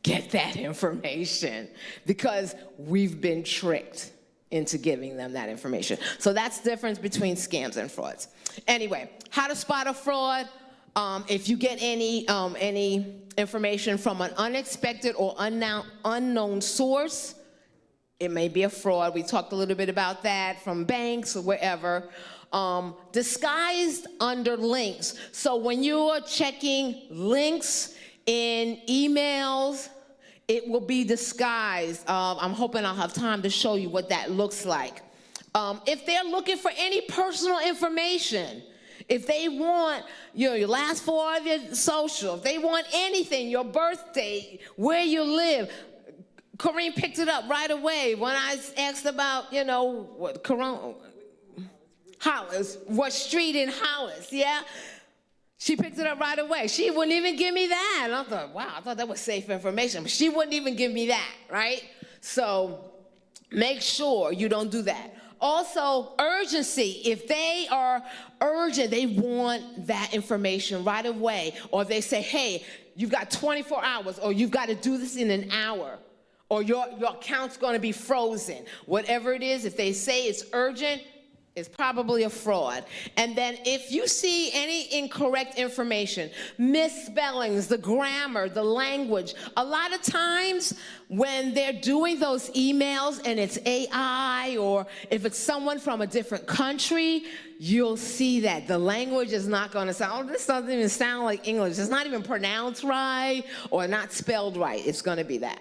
get that information because we've been tricked into giving them that information. So that's the difference between scams and frauds. Anyway, how to spot a fraud. If you get any information from an unexpected or unknown source, it may be a fraud. We talked a little bit about that from banks or wherever. Disguised under links. So when you're checking links in emails, it will be disguised. I'm hoping I'll have time to show you what that looks like. If they're looking for any personal information, if they want your last four of your social, if they want anything, your birthday, where you live, Corinne picked it up right away when I asked about, what Hollis, what street in Hollis, yeah? She picked it up right away. She wouldn't even give me that. And I thought, wow, I thought that was safe information. But she wouldn't even give me that, right? So make sure you don't do that. Also, urgency. If they are urgent, they want that information right away. Or they say, hey, you've got 24 hours, or you've got to do this in an hour, or your account's going to be frozen. Whatever it is, if they say it's urgent, It's probably a fraud. And then if you see any incorrect information, misspellings, the grammar, the language, a lot of times when they're doing those emails and it's AI, or if it's someone from a different country, you'll see that. The language is not going to sound, oh, this doesn't even sound like English. It's not even pronounced right or not spelled right. It's going to be that.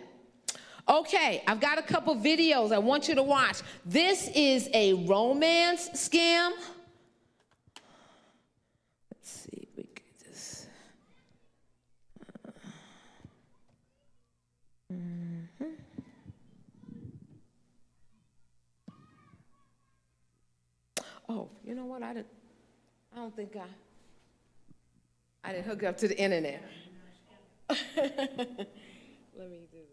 Okay, I've got a couple videos I want you to watch. This is a romance scam. Let's see if we can just... Oh, you know what? I don't think I didn't hook up to the internet. Let me do this.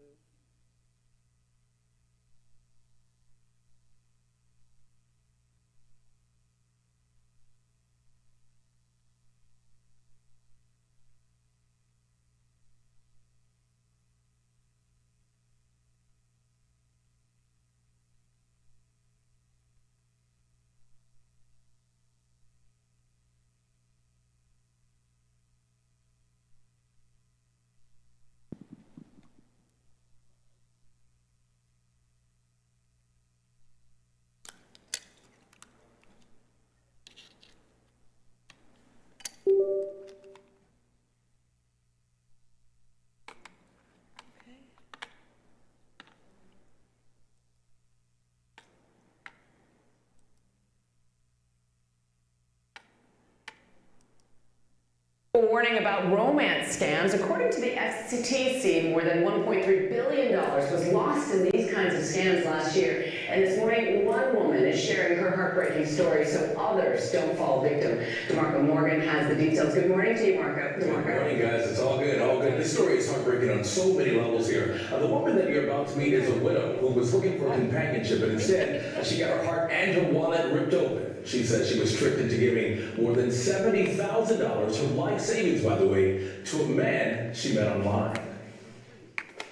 A warning about romance scams. According to the FCTC, more than $1.3 billion was lost in these kinds of scams last year. And this morning, one woman is sharing her heartbreaking story so others don't fall victim. DeMarco Morgan has the details. Good morning to you, Marco. Good morning, guys. It's all good, all good. This story is heartbreaking on so many levels here. The woman that you're about to meet is a widow who was looking for companionship, and instead, she got her heart and her wallet ripped open. She said she was tricked into giving more than $70,000, her life savings, by the way, to a man she met online.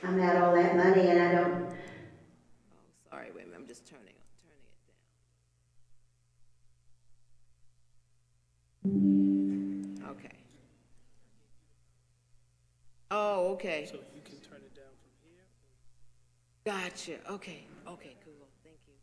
I'm out all that money and I don't... Oh, sorry, wait a minute, I'm just turning it down. Okay. Oh, okay. So you can turn it down from here. Gotcha. Okay. Okay, cool. Thank you.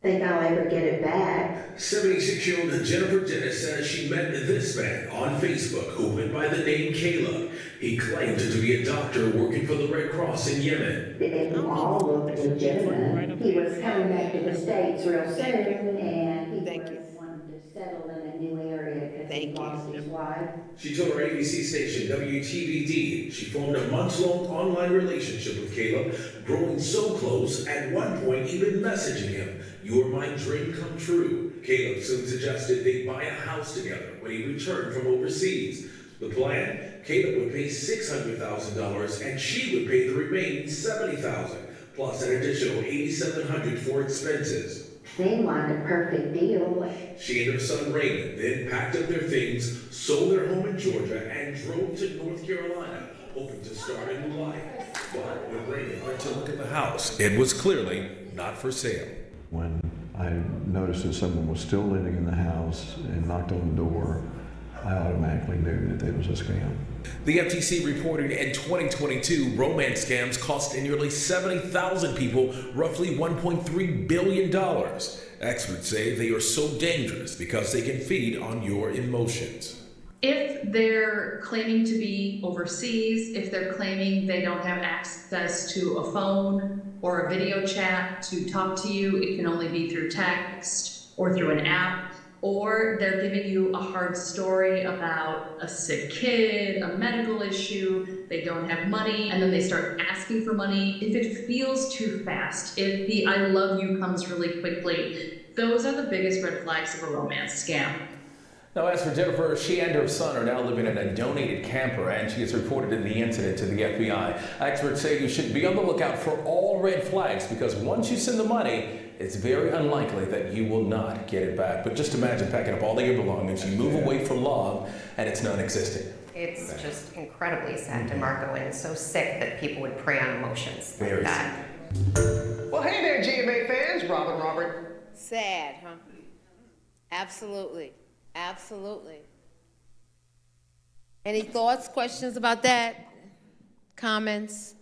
think I'll ever get it back. 76-year-old Jennifer Dennis says she met this man on Facebook who went by the name Caleb. He claimed to be a doctor working for the Red Cross in Yemen. It all looked legitimate. He was coming back to the States real soon, and he was wanting to settle in a new area because he lost his wife. She told her ABC station, WTVD, she formed a months-long online relationship with Caleb, growing so close, at one point even messaging him, "You're my dream come true." Caleb soon suggested they buy a house together when he returned from overseas. The plan, Caleb would pay $600,000 and she would pay the remaining $70,000, plus an additional $8,700 for expenses. Seemed like a perfect deal. She and her son Raymond then packed up their things, sold their home in Georgia, and drove to North Carolina, hoping to start a new life. But when Raymond went to look at the house, it was clearly not for sale. When I noticed that someone was still living in the house and knocked on the door, I automatically knew that it was a scam. The FTC reported in 2022, romance scams cost nearly 70,000 people roughly $1.3 billion. Experts say they are so dangerous because they can feed on your emotions. If they're claiming to be overseas, if they're claiming they don't have access to a phone or a video chat to talk to you, it can only be through text or through an app. Or they're giving you a hard story about a sick kid, a medical issue, they don't have money, and then they start asking for money. If it feels too fast, if the I love you comes really quickly, those are the biggest red flags of a romance scam. Now, as for Jennifer, she and her son are now living in a donated camper, and she has reported the incident to the FBI. Experts say you should be on the lookout for all red flags because once you send the money, it's very unlikely that you will not get it back. But just imagine packing up all of your belongings, you move away from love, and it's non-existent. It's just incredibly sad, DeMarco, and it's so sick that people would prey on emotions like that. Well, hey there, GMA fans. Robert. Sad, huh? Absolutely. Absolutely. Any thoughts, questions about that? Comments?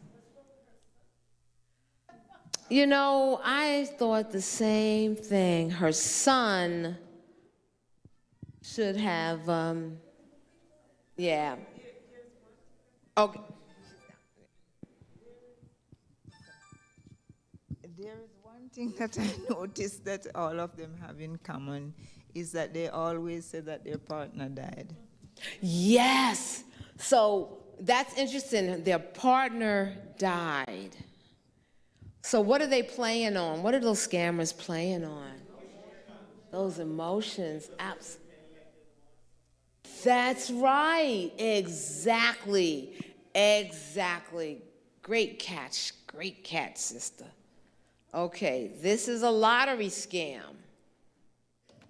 You know, I thought the same thing. Her son should have, yeah. Okay. There is one thing that I noticed that all of them have in common is that they always say that their partner died. Yes. So that's interesting. Their partner died. So what are they playing on? What are those scammers playing on? Those emotions. That's right. Exactly. Exactly. Great catch. Great catch, sister. Okay, this is a lottery scam.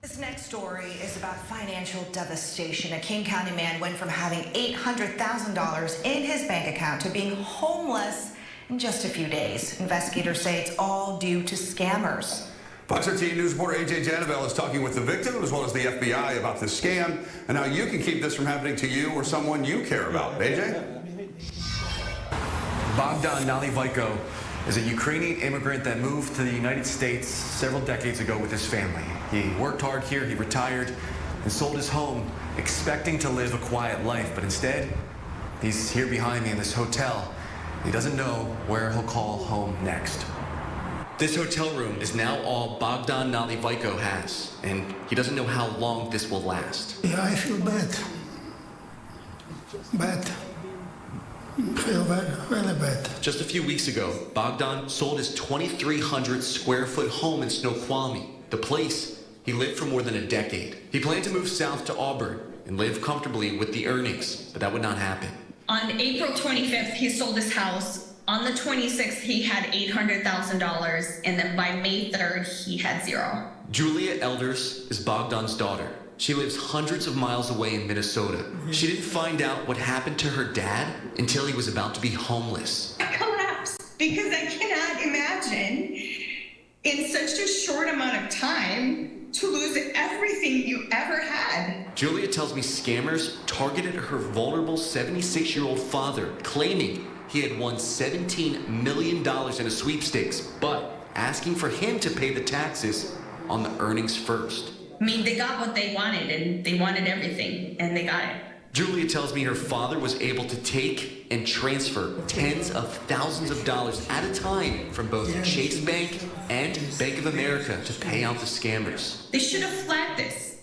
This next story is about financial devastation. A King County man went from having $800,000 in his bank account to being homeless in just a few days. Investigators say it's all due to scammers. Fox 13 News reporter AJ Janabel is talking with the victim as well as the FBI about this scam and how you can keep this from happening to you or someone you care about. AJ? Bogdan Nalivaiko is a Ukrainian immigrant that moved to the United States several decades ago with his family. He worked hard here, he retired, and sold his home, expecting to live a quiet life. But instead, he's here behind me in this hotel. He doesn't know where he'll call home next. This hotel room is now all Bogdan Nalivaiko has, and he doesn't know how long this will last. Yeah, I feel bad. Bad. I feel really bad. Just a few weeks ago, Bogdan sold his 2,300 square foot home in Snoqualmie, the place he lived for more than a decade. He planned to move south to Auburn and live comfortably with the earnings, but that would not happen. On April 25th, he sold his house. On the 26th, he had $800,000, and then by May 3rd, he had zero. Julia Elders is Bogdan's daughter. She lives hundreds of miles away in Minnesota. She didn't find out what happened to her dad until he was about to be homeless. I collapsed because I cannot imagine in such a short amount of time to lose everything you ever had. Julia tells me scammers targeted her vulnerable 76-year-old father, claiming he had won $17 million in a sweepstakes, but asking for him to pay the taxes on the earnings first. I mean, they got what they wanted, and they wanted everything, and they got it. Julia tells me her father was able to take and transfer tens of thousands of dollars at a time from both Chase Bank and Bank of America to pay out the scammers. They should have flagged this.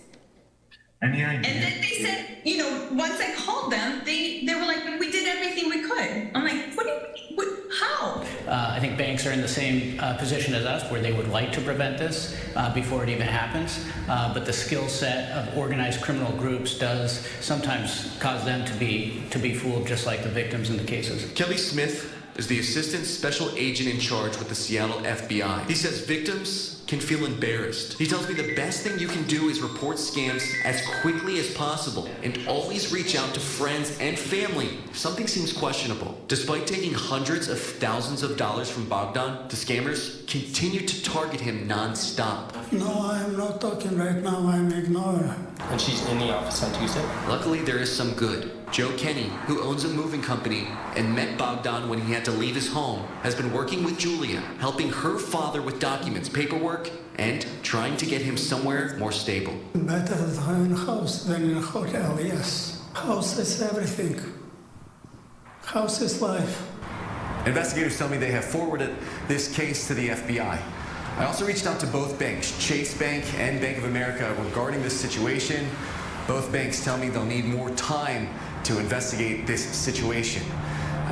Any idea? And then they said, you know, once I called them, they were like, we did everything we could. I'm like, what do you mean? How? I think banks are in the same position as us, where they would like to prevent this before it even happens. But the skill set of organized criminal groups does sometimes cause them to be fooled, just like the victims in the cases. Kelly Smith is the assistant special agent in charge with the Seattle FBI. He says victims can feel embarrassed. He tells me the best thing you can do is report scams as quickly as possible and always reach out to friends and family if something seems questionable. Despite taking hundreds of thousands of dollars from Bogdan, the scammers continue to target him non-stop. No, I'm not talking right now. I'm ignoring. And she's in the office on Tuesday? Luckily, there is some good. Joe Kenny, who owns a moving company and met Bogdan when he had to leave his home, has been working with Julia, helping her father with documents, paperwork, and trying to get him somewhere more stable. Better to have in a house than in a hotel, yes. House is everything. House is life. Investigators tell me they have forwarded this case to the FBI. I also reached out to both banks, Chase Bank and Bank of America, regarding this situation. Both banks tell me they'll need more time to investigate this situation.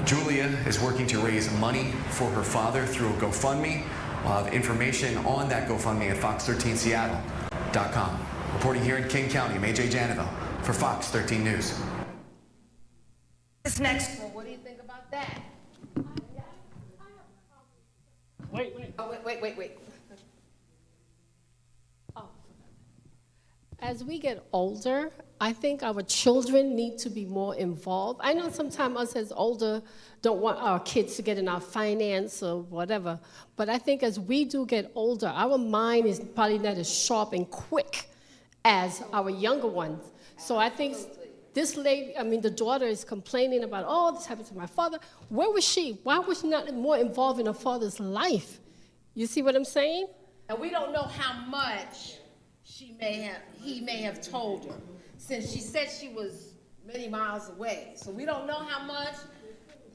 Julia is working to raise money for her father through a GoFundMe. We'll have information on that GoFundMe at fox13seattle.com. Reporting here in King County, I'm AJ Janaville for Fox 13 News. This next. Well, what do you think about that? Wait. Oh, wait. Oh. As we get older, I think our children need to be more involved. I know sometimes us as older don't want our kids to get in our finance or whatever, but I think as we do get older, our mind is probably not as sharp and quick as our younger ones. So I think this lady, the daughter is complaining about, oh, this happened to my father. Where was she? Why was she not more involved in her father's life? You see what I'm saying? And we don't know how much he may have told her, since she said she was many miles away. So we don't know how much,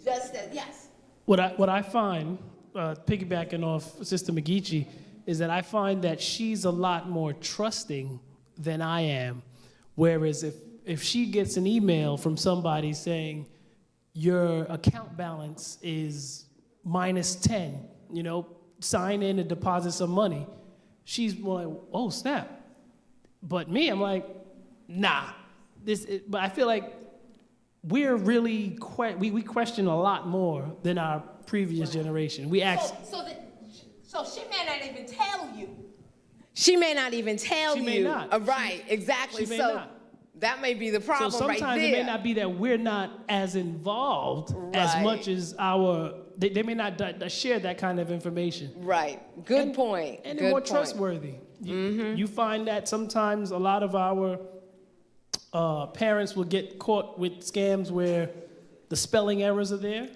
just that, yes. What I find, piggybacking off Sister McGeechee, is that I find that she's a lot more trusting than I am. Whereas if she gets an email from somebody saying your account balance is -10, sign in and deposit some money, she's more like, oh snap. But me, I'm like, nah. But I feel like we're really we question a lot more than our previous generation. We ask. So she may not even tell you. She may not even tell you. She may not. Right, exactly. She may so not. that may be the problem so right there. sometimes it may not be that we're not as involved as much as they may not share that kind of information. Right. Good point. And they're more trustworthy. You find that sometimes a lot of our parents will get caught with scams where the spelling errors are there,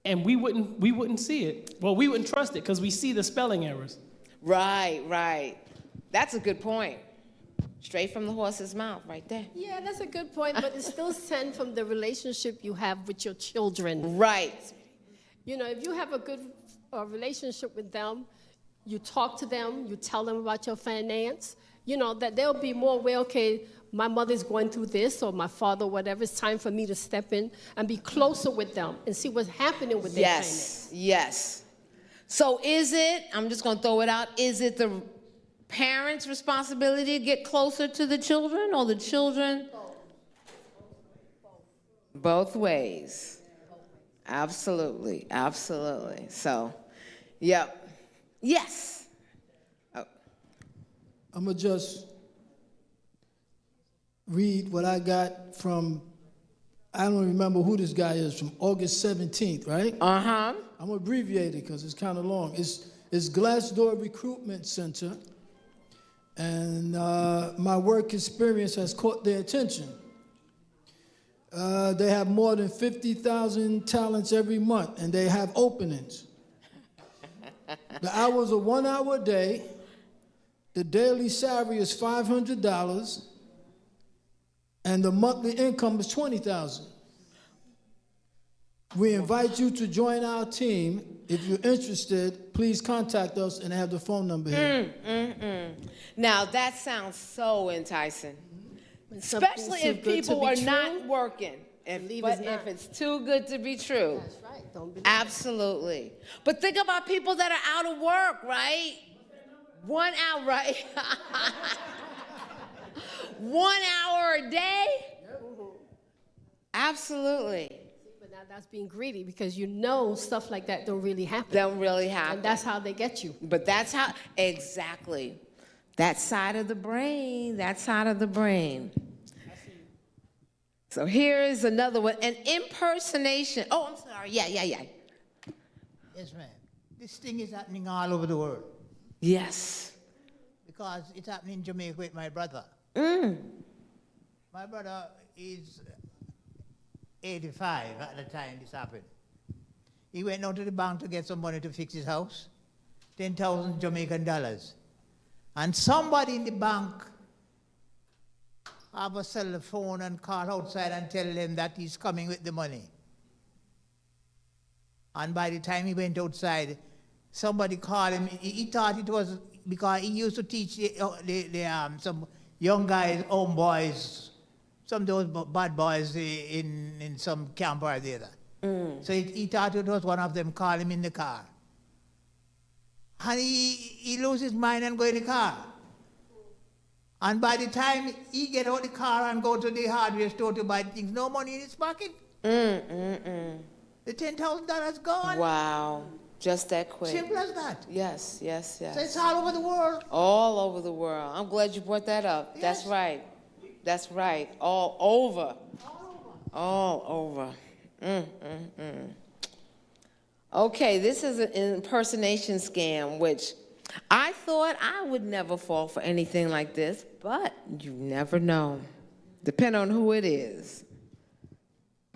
and we wouldn't see it. Well, we wouldn't trust it because we see the spelling errors. Right. That's a good point. Straight from the horse's mouth, right there. Yeah, that's a good point, but it's still sent from the relationship you have with your children. Right. If you have a good relationship with them, you talk to them, you tell them about your finance, that they'll be more aware, okay, my mother's going through this, or my father, whatever, it's time for me to step in and be closer with them and see what's happening with their finance. Yes. So I'm just going to throw it out, is it the parents' responsibility to get closer to the children, or the children? Both ways. Absolutely. So, yep. Yes. Oh. I'm going to just read what I got from, I don't remember who this guy is, from August 17th, right? Uh-huh. I'm going to abbreviate it because it's kind of long. It's Glassdoor Recruitment Center, and my work experience has caught their attention. They have more than 50,000 talents every month, and they have openings. The hours are 1 hour a day. The daily salary is $500, and the monthly income is $20,000. We invite you to join our team. If you're interested, please contact us, and I have the phone number here. Now that sounds so enticing, especially if people are not working. If it's too good to be true. That's right. Don't believe Absolutely. But think about people that are out of work, right? 1 hour, right? 1 hour a day? Absolutely. But now that's being greedy, because stuff like that don't really happen. And that's how they get you. But that's how, exactly. That side of the brain. So here is another one, an impersonation. Oh, I'm sorry. Yeah. Yes, ma'am. This thing is happening all over the world. Yes. Because it's happening in Jamaica with my brother. My brother is 85 at the time this happened. He went down to the bank to get some money to fix his house, 10,000 Jamaican dollars. And somebody in the bank have a cell phone and call outside and tell them that he's coming with the money. And by the time he went outside, somebody called him. He thought it was because he used to teach some young guys, homeboys, some of those bad boys in some camp or the other. So he thought it was one of them call him in the car. And he loses his mind and go in the car. And by the time he get out the car and go to the hardware store to buy things, no money in his pocket. The $10,000 gone. Wow. Just that quick. Simple as that. Yes, yes, yes. So it's all over the world. All over the world. I'm glad you brought that up. Yes. That's right. That's right. All over. All over. Okay, this is an impersonation scam, which I thought I would never fall for anything like this, but you never know, depending on who it is.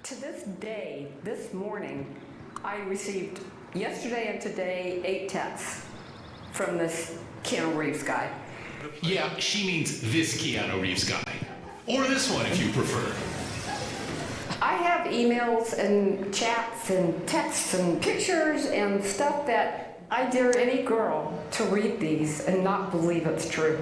To this day, this morning, I received yesterday and today 8 texts from this Keanu Reeves guy. Yeah, she means this Keanu Reeves guy. Or this one, if you prefer. I have emails and chats and texts and pictures and stuff that I dare any girl to read these and not believe it's true.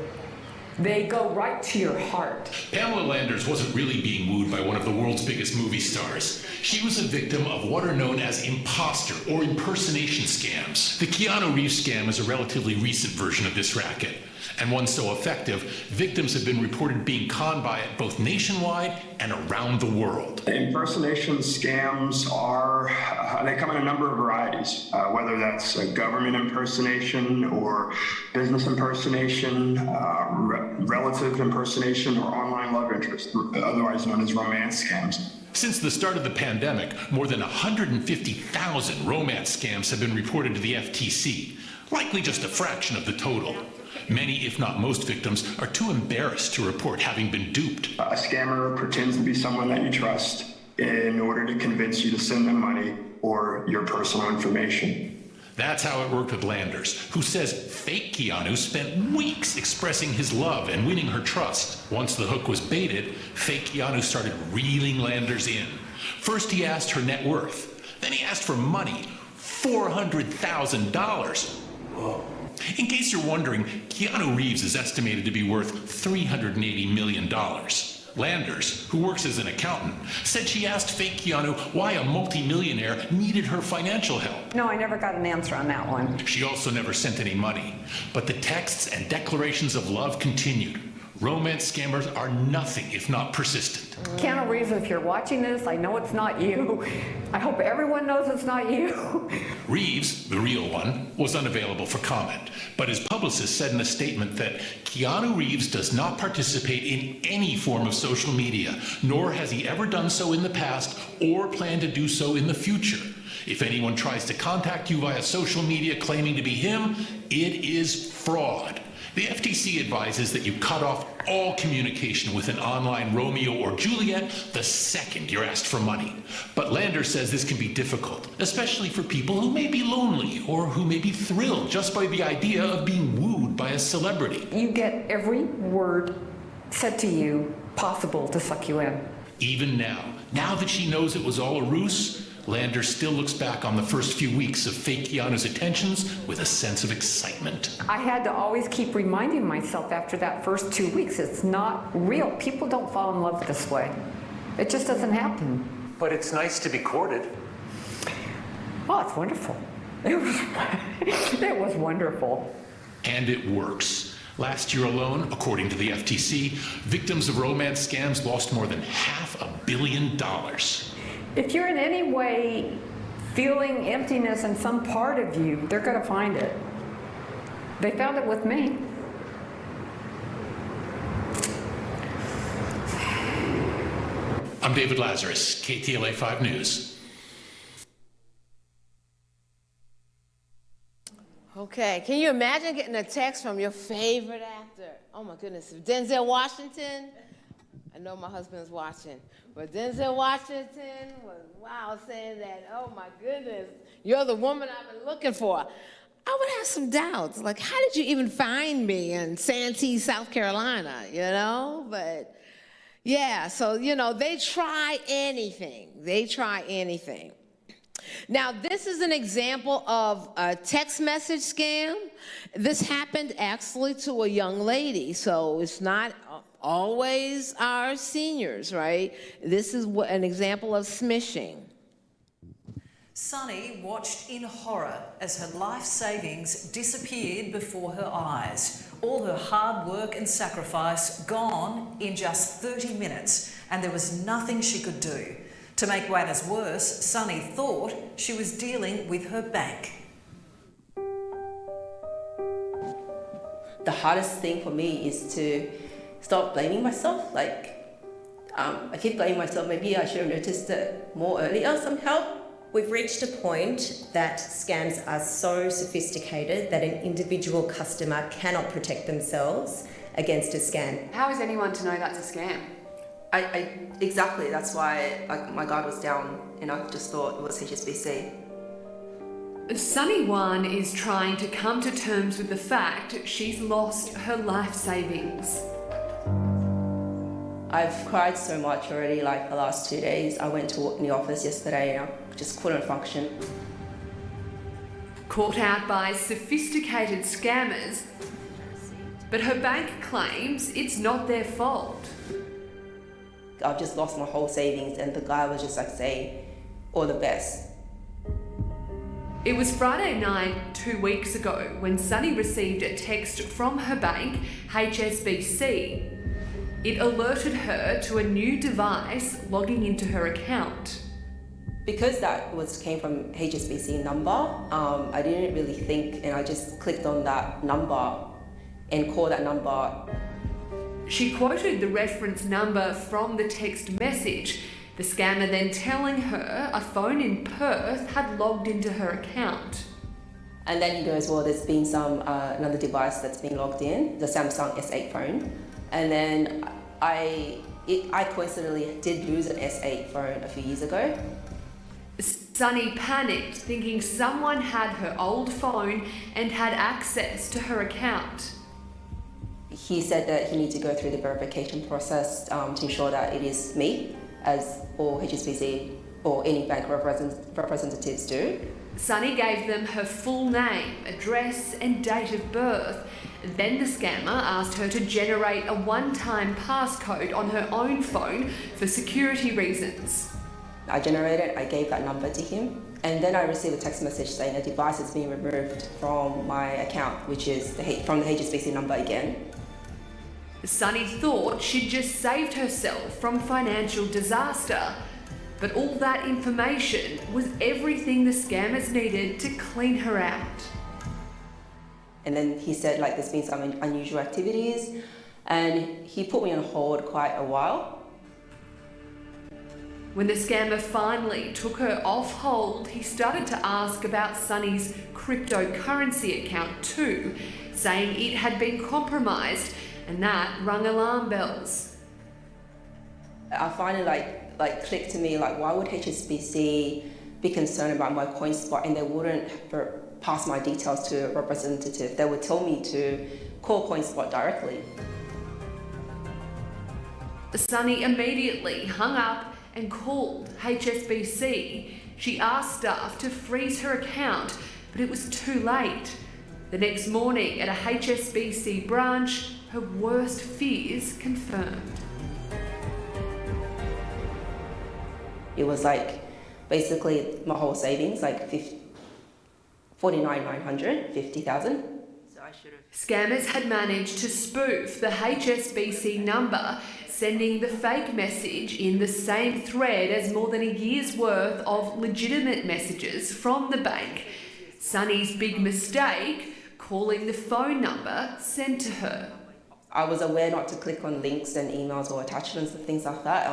They go right to your heart. Pamela Landers wasn't really being wooed by one of the world's biggest movie stars. She was a victim of what are known as imposter or impersonation scams. The Keanu Reeves scam is a relatively recent version of this racket, and one so effective, victims have been reported being conned by it both nationwide and around the world. Impersonation scams they come in a number of varieties, whether that's a government impersonation or business impersonation, relative impersonation, or online love interest, otherwise known as romance scams. Since the start of the pandemic, more than 150,000 romance scams have been reported to the FTC, likely just a fraction of the total. Many, if not most victims, are too embarrassed to report having been duped. A scammer pretends to be someone that you trust in order to convince you to send them money or your personal information. That's how it worked with Landers, who says fake Keanu spent weeks expressing his love and winning her trust. Once the hook was baited, fake Keanu started reeling Landers in. First he asked her net worth, then he asked for money, $400,000. Whoa. In case you're wondering, Keanu Reeves is estimated to be worth $380 million. Landers, who works as an accountant, said she asked fake Keanu why a multimillionaire needed her financial help. No, I never got an answer on that one. She also never sent any money. But the texts and declarations of love continued. Romance scammers are nothing if not persistent. Keanu Reeves, if you're watching this, I know it's not you. I hope everyone knows it's not you. Reeves, the real one, was unavailable for comment, but his publicist said in a statement that Keanu Reeves does not participate in any form of social media, nor has he ever done so in the past or plan to do so in the future. If anyone tries to contact you via social media claiming to be him, it is fraud. The FTC advises that you cut off all communication with an online Romeo or Juliet the second you're asked for money. But Landers says this can be difficult, especially for people who may be lonely or who may be thrilled just by the idea of being wooed by a celebrity. You get every word said to you possible to suck you in. Even now that she knows it was all a ruse, Landers still looks back on the first few weeks of fake Keanu's attentions with a sense of excitement. I had to always keep reminding myself after that first 2 weeks, it's not real. People don't fall in love this way. It just doesn't happen. But it's nice to be courted. Oh, it's wonderful. It was wonderful. And it works. Last year alone, according to the FTC, victims of romance scams lost more than $500 million. If you're in any way feeling emptiness in some part of you, they're going to find it. They found it with me. I'm David Lazarus, KTLA 5 News. Okay, can you imagine getting a text from your favorite actor? Oh my goodness, Denzel Washington. I know my husband's watching, but Denzel Washington was, saying that, oh my goodness, you're the woman I've been looking for. I would have some doubts, like, how did you even find me in Santee, South Carolina, But yeah, so, they try anything. They try anything. Now, this is an example of a text message scam. This happened actually to a young lady, so it's not always our seniors, right? This is an example of smishing. Sunny watched in horror as her life savings disappeared before her eyes. All her hard work and sacrifice gone in just 30 minutes, and there was nothing she could do. To make matters worse, Sunny thought she was dealing with her bank. The hardest thing for me is to stop blaming myself. I keep blaming myself. Maybe I should have noticed it more earlier somehow. We've reached a point that scams are so sophisticated that an individual customer cannot protect themselves against a scam. How is anyone to know that's a scam? Exactly, that's why my guard was down and I just thought it was HSBC. Sunny One is trying to come to terms with the fact she's lost her life savings. I've cried so much already, the last 2 days. I went to work in the office yesterday and I just couldn't function. Caught out by sophisticated scammers, but her bank claims it's not their fault. I've just lost my whole savings and the guy was just saying, all the best. It was Friday night 2 weeks ago when Sunny received a text from her bank, HSBC. It alerted her to a new device logging into her account. Because that came from HSBC number, I didn't really think and I just clicked on that number and called that number. She quoted the reference number from the text message, the scammer then telling her a phone in Perth had logged into her account. And then he goes, well, there's been another device that's been logged in, the Samsung S8 phone. And then I coincidentally did lose an S8 phone a few years ago. Sunny panicked, thinking someone had her old phone and had access to her account. He said that he needs to go through the verification process to ensure that it is me, as all HSBC or any bank representatives do. Sunny gave them her full name, address and date of birth. Then the scammer asked her to generate a one-time passcode on her own phone for security reasons. I generated, I gave that number to him, and then I received a text message saying a device is being removed from my account, which is from the HSBC number again. Sunny thought she'd just saved herself from financial disaster, but all that information was everything the scammers needed to clean her out. And then he said there's been some unusual activities, and he put me on hold quite a while. When the scammer finally took her off hold, he started to ask about Sunny's cryptocurrency account too, saying it had been compromised, and that rung alarm bells. I finally clicked to me, why would HSBC be concerned about my CoinSpot and they wouldn't pass my details to a representative? They would tell me to call CoinSpot directly. Sunny immediately hung up and called HSBC. She asked staff to freeze her account, but it was too late. The next morning at a HSBC branch, her worst fears confirmed. It was basically my whole savings, 49,900, 50,000. So I should have. Scammers had managed to spoof the HSBC number, sending the fake message in the same thread as more than a year's worth of legitimate messages from the bank. Sunny's big mistake, calling the phone number sent to her. I was aware not to click on links and emails or attachments and things like that.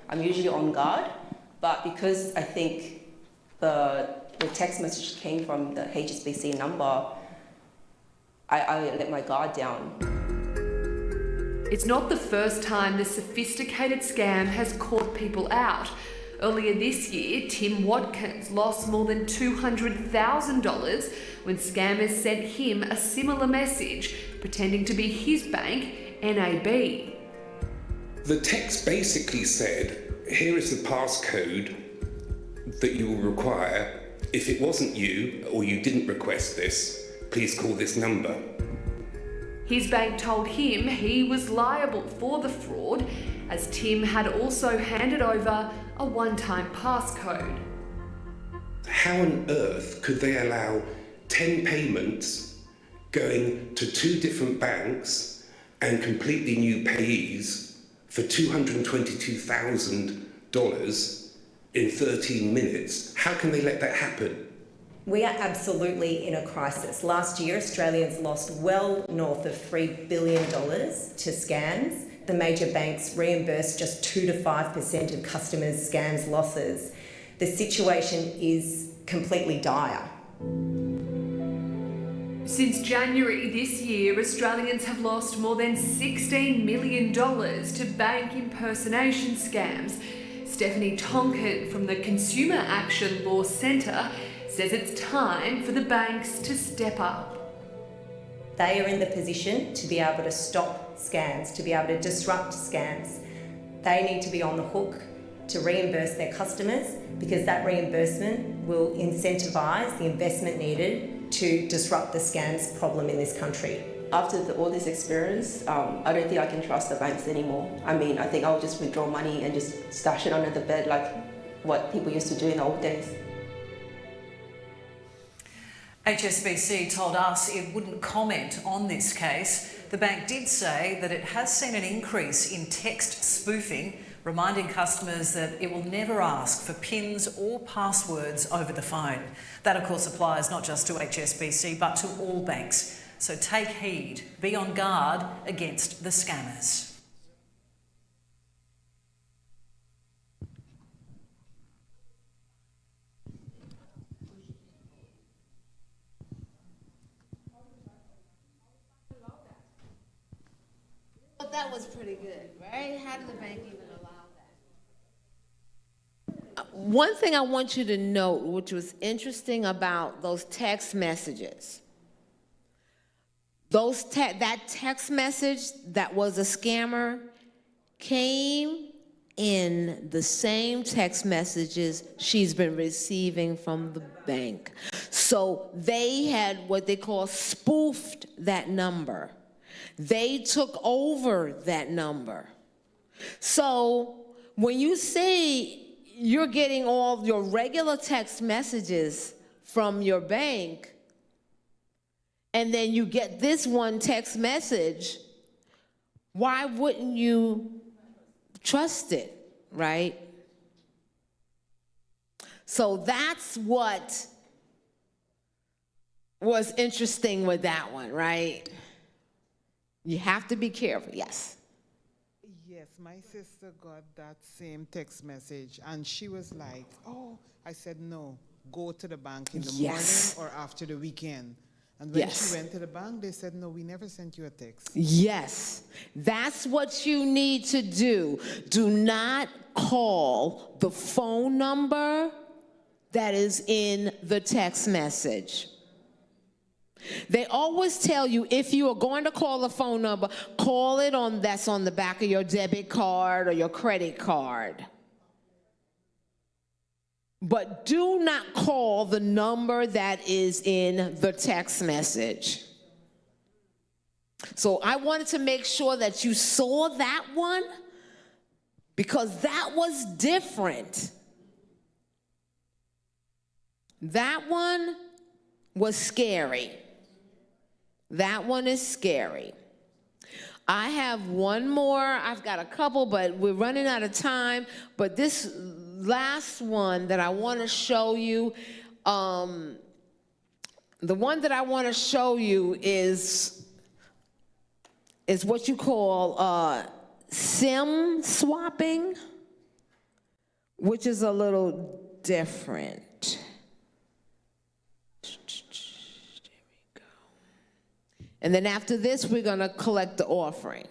I'm usually on guard, but because I think the text message came from the HSBC number, I let my guard down. It's not the first time the sophisticated scam has caught people out. Earlier this year, Tim Watkins lost more than $200,000 when scammers sent him a similar message pretending to be his bank, NAB. The text basically said, here is the passcode that you will require. If it wasn't you or you didn't request this, please call this number. His bank told him he was liable for the fraud, as Tim had also handed over a one-time passcode. How on earth could they allow 10 payments going to 2 different banks and completely new payees for $222,000 in 13 minutes? How can they let that happen? We are absolutely in a crisis. Last year, Australians lost well north of $3 billion to scams. The major banks reimbursed just 2 to 5% of customers' scams losses. The situation is completely dire. Since January this year, Australians have lost more than $16 million to bank impersonation scams. Stephanie Tonkin from the Consumer Action Law Centre says it's time for the banks to step up. They are in the position to be able to stop scams, to be able to disrupt scams. They need to be on the hook to reimburse their customers, because that reimbursement will incentivise the investment needed to disrupt the scams problem in this country. After all this experience, I don't think I can trust the banks anymore. I mean, I think I'll just withdraw money and just stash it under the bed like what people used to do in the old days. HSBC told us it wouldn't comment on this case. The bank did say that it has seen an increase in text spoofing, reminding customers that it will never ask for PINs or passwords over the phone. That, of course, applies not just to HSBC, but to all banks. So take heed, be on guard against the scammers. But that was pretty good, right? How did the bank even allow that? One thing I want you to note, which was interesting about those text messages, that text message that was a scammer came in the same text messages she's been receiving from the bank. So they had what they call spoofed that number. They took over that number. So when you say you're getting all your regular text messages from your bank, and then you get this one text message, why wouldn't you trust it, right? So that's what was interesting with that one, right? You have to be careful, yes. Yes, my sister got that same text message, and she was like, oh, I said, no, go to the bank in the Yes. morning or after the weekend. And when Yes. she went to the bank, they said, no, we never sent you a text. Yes, that's what you need to do. Do not call the phone number that is in the text message. They always tell you, if you are going to call a phone number, call it that's on the back of your debit card or your credit card. But do not call the number that is in the text message. So I wanted to make sure that you saw that one, because that was different. That one was scary. That one is scary. I have one more. I've got a couple, but we're running out of time. But this last one that I want to show you, the one that I want to show you is what you call SIM swapping, which is a little different. And then after this, we're going to collect the offering.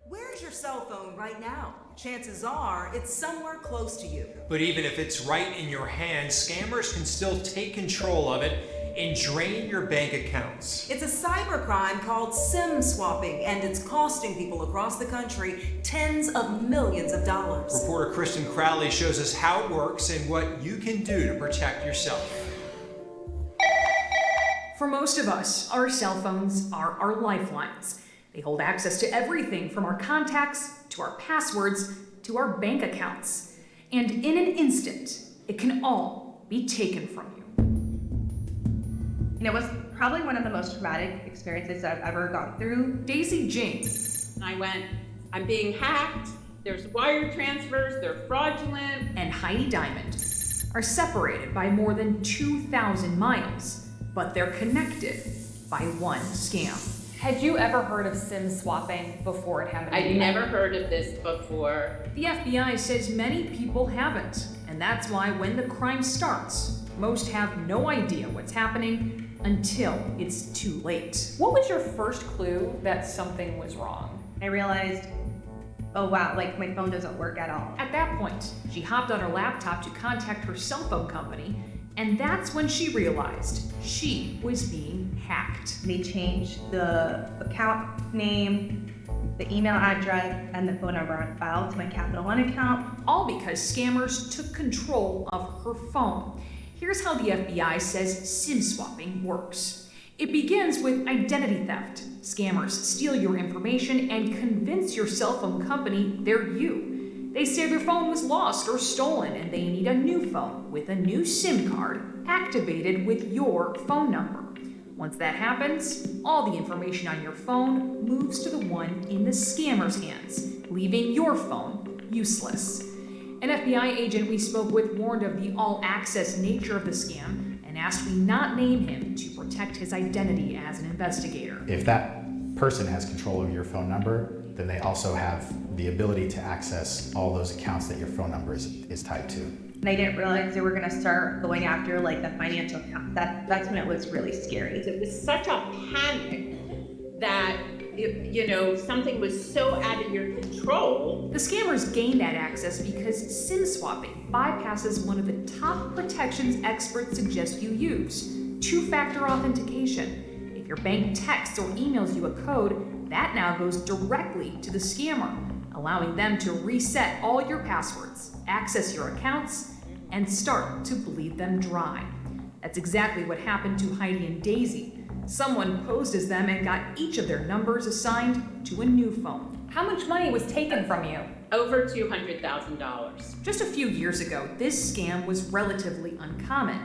Where's your cell phone right now? Chances are it's somewhere close to you. But even if it's right in your hand, scammers can still take control of it and drain your bank accounts. It's a cybercrime called SIM swapping, and it's costing people across the country tens of millions of dollars. Reporter Kristen Crowley shows us how it works and what you can do to protect yourself. For most of us, our cell phones are our lifelines. They hold access to everything from our contacts, to our passwords, to our bank accounts. And in an instant, it can all be taken from you. And it was probably one of the most traumatic experiences I've ever gone through. Daisy Jane I went, I'm being hacked, there's wire transfers, they're fraudulent. And Heidi Diamond are separated by more than 2,000 miles, but they're connected by one scam. Had you ever heard of SIM swapping before it happened? I'd never heard of this before. The FBI says many people haven't, and that's why when the crime starts, most have no idea what's happening until it's too late. What was your first clue that something was wrong? I realized, oh wow, like my phone doesn't work at all. At that point, she hopped on her laptop to contact her cell phone company, and that's when she realized she was being hacked. They changed the account name, the email address, and the phone number on file to my Capital One account. All because scammers took control of her phone. Here's how the FBI says SIM swapping works. It begins with identity theft. Scammers steal your information and convince your cell phone company they're you. They say their phone was lost or stolen and they need a new phone with a new SIM card activated with your phone number. Once that happens, all the information on your phone moves to the one in the scammer's hands, leaving your phone useless. An FBI agent we spoke with warned of the all-access nature of the scam and asked we not name him to protect his identity as an investigator. If that person has control of your phone number, then they also have the ability to access all those accounts that your phone number is tied to. And I didn't realize they were gonna start going after like the financial account. That's when it was really scary. It was such a panic that something was so out of your control. The scammers gained that access because SIM swapping bypasses one of the top protections experts suggest you use: two-factor authentication. If your bank texts or emails you a code, that now goes directly to the scammer, allowing them to reset all your passwords, access your accounts, and start to bleed them dry. That's exactly what happened to Heidi and Daisy. Someone posed as them and got each of their numbers assigned to a new phone. How much money was taken from you? Over $200,000. Just a few years ago, this scam was relatively uncommon.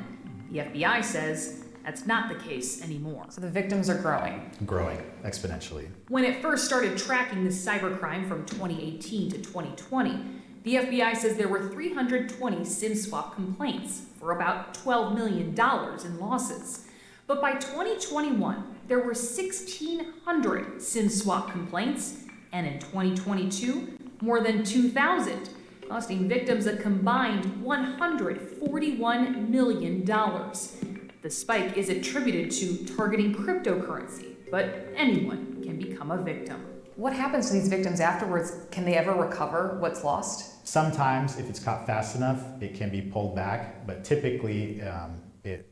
The FBI says that's not the case anymore. So the victims are growing. Growing exponentially. When it first started tracking this cybercrime from 2018 to 2020, the FBI says there were 320 SIM swap complaints for about $12 million in losses. But by 2021, there were 1,600 SIM swap complaints, and in 2022, more than 2,000, costing victims a combined $141 million. The spike is attributed to targeting cryptocurrency, but anyone can become a victim. What happens to these victims afterwards? Can they ever recover what's lost? Sometimes, if it's caught fast enough, it can be pulled back, but typically it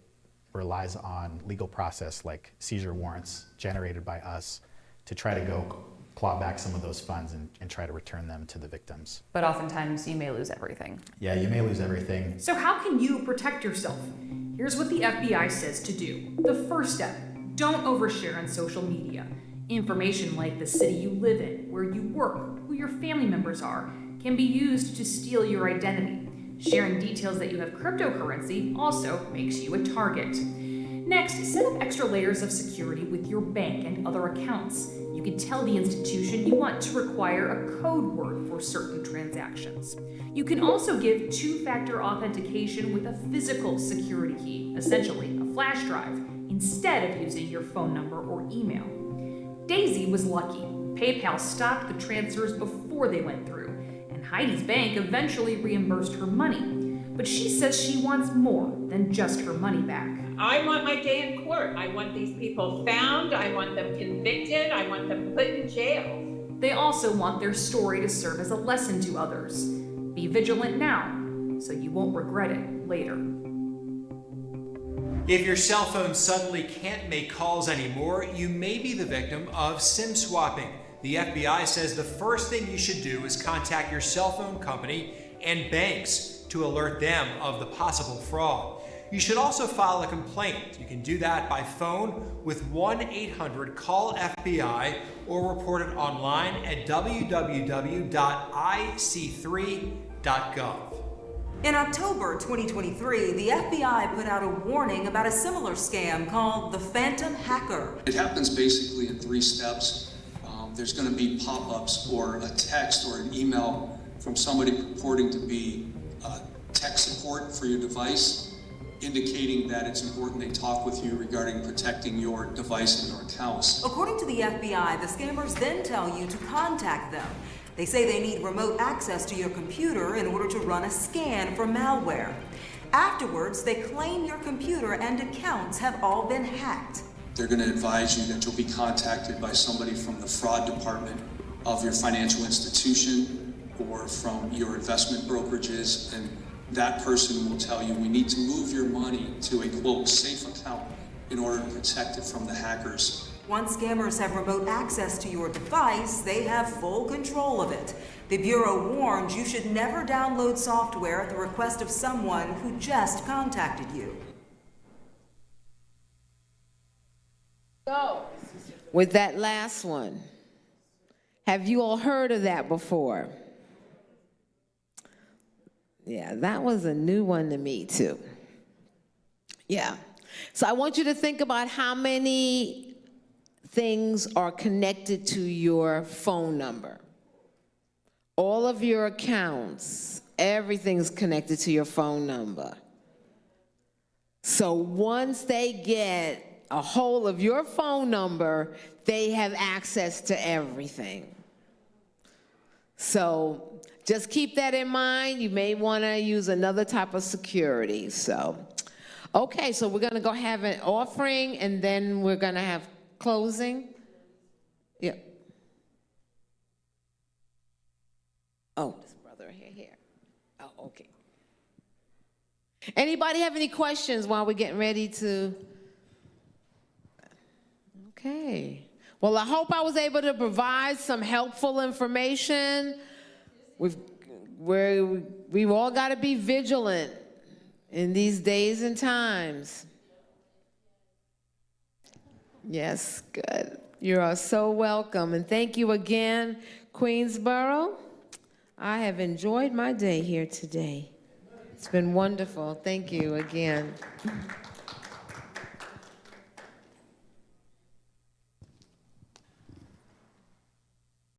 relies on legal process like seizure warrants generated by us to try to go claw back some of those funds and try to return them to the victims. But oftentimes you may lose everything. Yeah, you may lose everything. So how can you protect yourself? Here's what the FBI says to do. The first step, don't overshare on social media. Information like the city you live in, where you work, who your family members are, can be used to steal your identity. Sharing details that you have cryptocurrency also makes you a target. Next, set up extra layers of security with your bank and other accounts. You can tell the institution you want to require a code word for certain transactions. You can also give two-factor authentication with a physical security key, essentially a flash drive, instead of using your phone number or email. Daisy was lucky. PayPal stopped the transfers before they went through, and Heidi's bank eventually reimbursed her money. But she says she wants more than just her money back. I want my day in court. I want these people found. I want them convicted. I want them put in jail. They also want their story to serve as a lesson to others. Be vigilant now, so you won't regret it later. If your cell phone suddenly can't make calls anymore, you may be the victim of SIM swapping. The FBI says the first thing you should do is contact your cell phone company and banks to alert them of the possible fraud. You should also file a complaint. You can do that by phone with 1-800-CALL-FBI or report it online at www.ic3.gov. In October 2023, the FBI put out a warning about a similar scam called the Phantom Hacker. It happens basically in 3 steps. there's going to be pop-ups or a text or an email from somebody purporting to be tech support for your device, indicating that it's important they talk with you regarding protecting your device and your accounts. According to the FBI, the scammers then tell you to contact them. They say they need remote access to your computer in order to run a scan for malware. Afterwards, they claim your computer and accounts have all been hacked. They're going to advise you that you'll be contacted by somebody from the fraud department of your financial institution or from your investment brokerages, and that person will tell you we need to move your money to a, quote, safe account in order to protect it from the hackers. Once scammers have remote access to your device, they have full control of it. The Bureau warns you should never download software at the request of someone who just contacted you. So, with that last one, have you all heard of that before? Yeah, that was a new one to me too. Yeah. So I want you to think about how many things are connected to your phone number. All of your accounts, everything's connected to your phone number. So once they get a hold of your phone number, they have access to everything. So just keep that in mind. You may want to use another type of security. So, okay, so we're going to go have an offering, and then we're going to have closing. Yeah. Oh, this brother here. Oh, okay. Anybody have any questions while we're getting ready to? Okay. Well, I hope I was able to provide some helpful information. We've all got to be vigilant in these days and times. Yes, good. You are so welcome. And thank you again, Queensboro. I have enjoyed my day here today. It's been wonderful. Thank you again.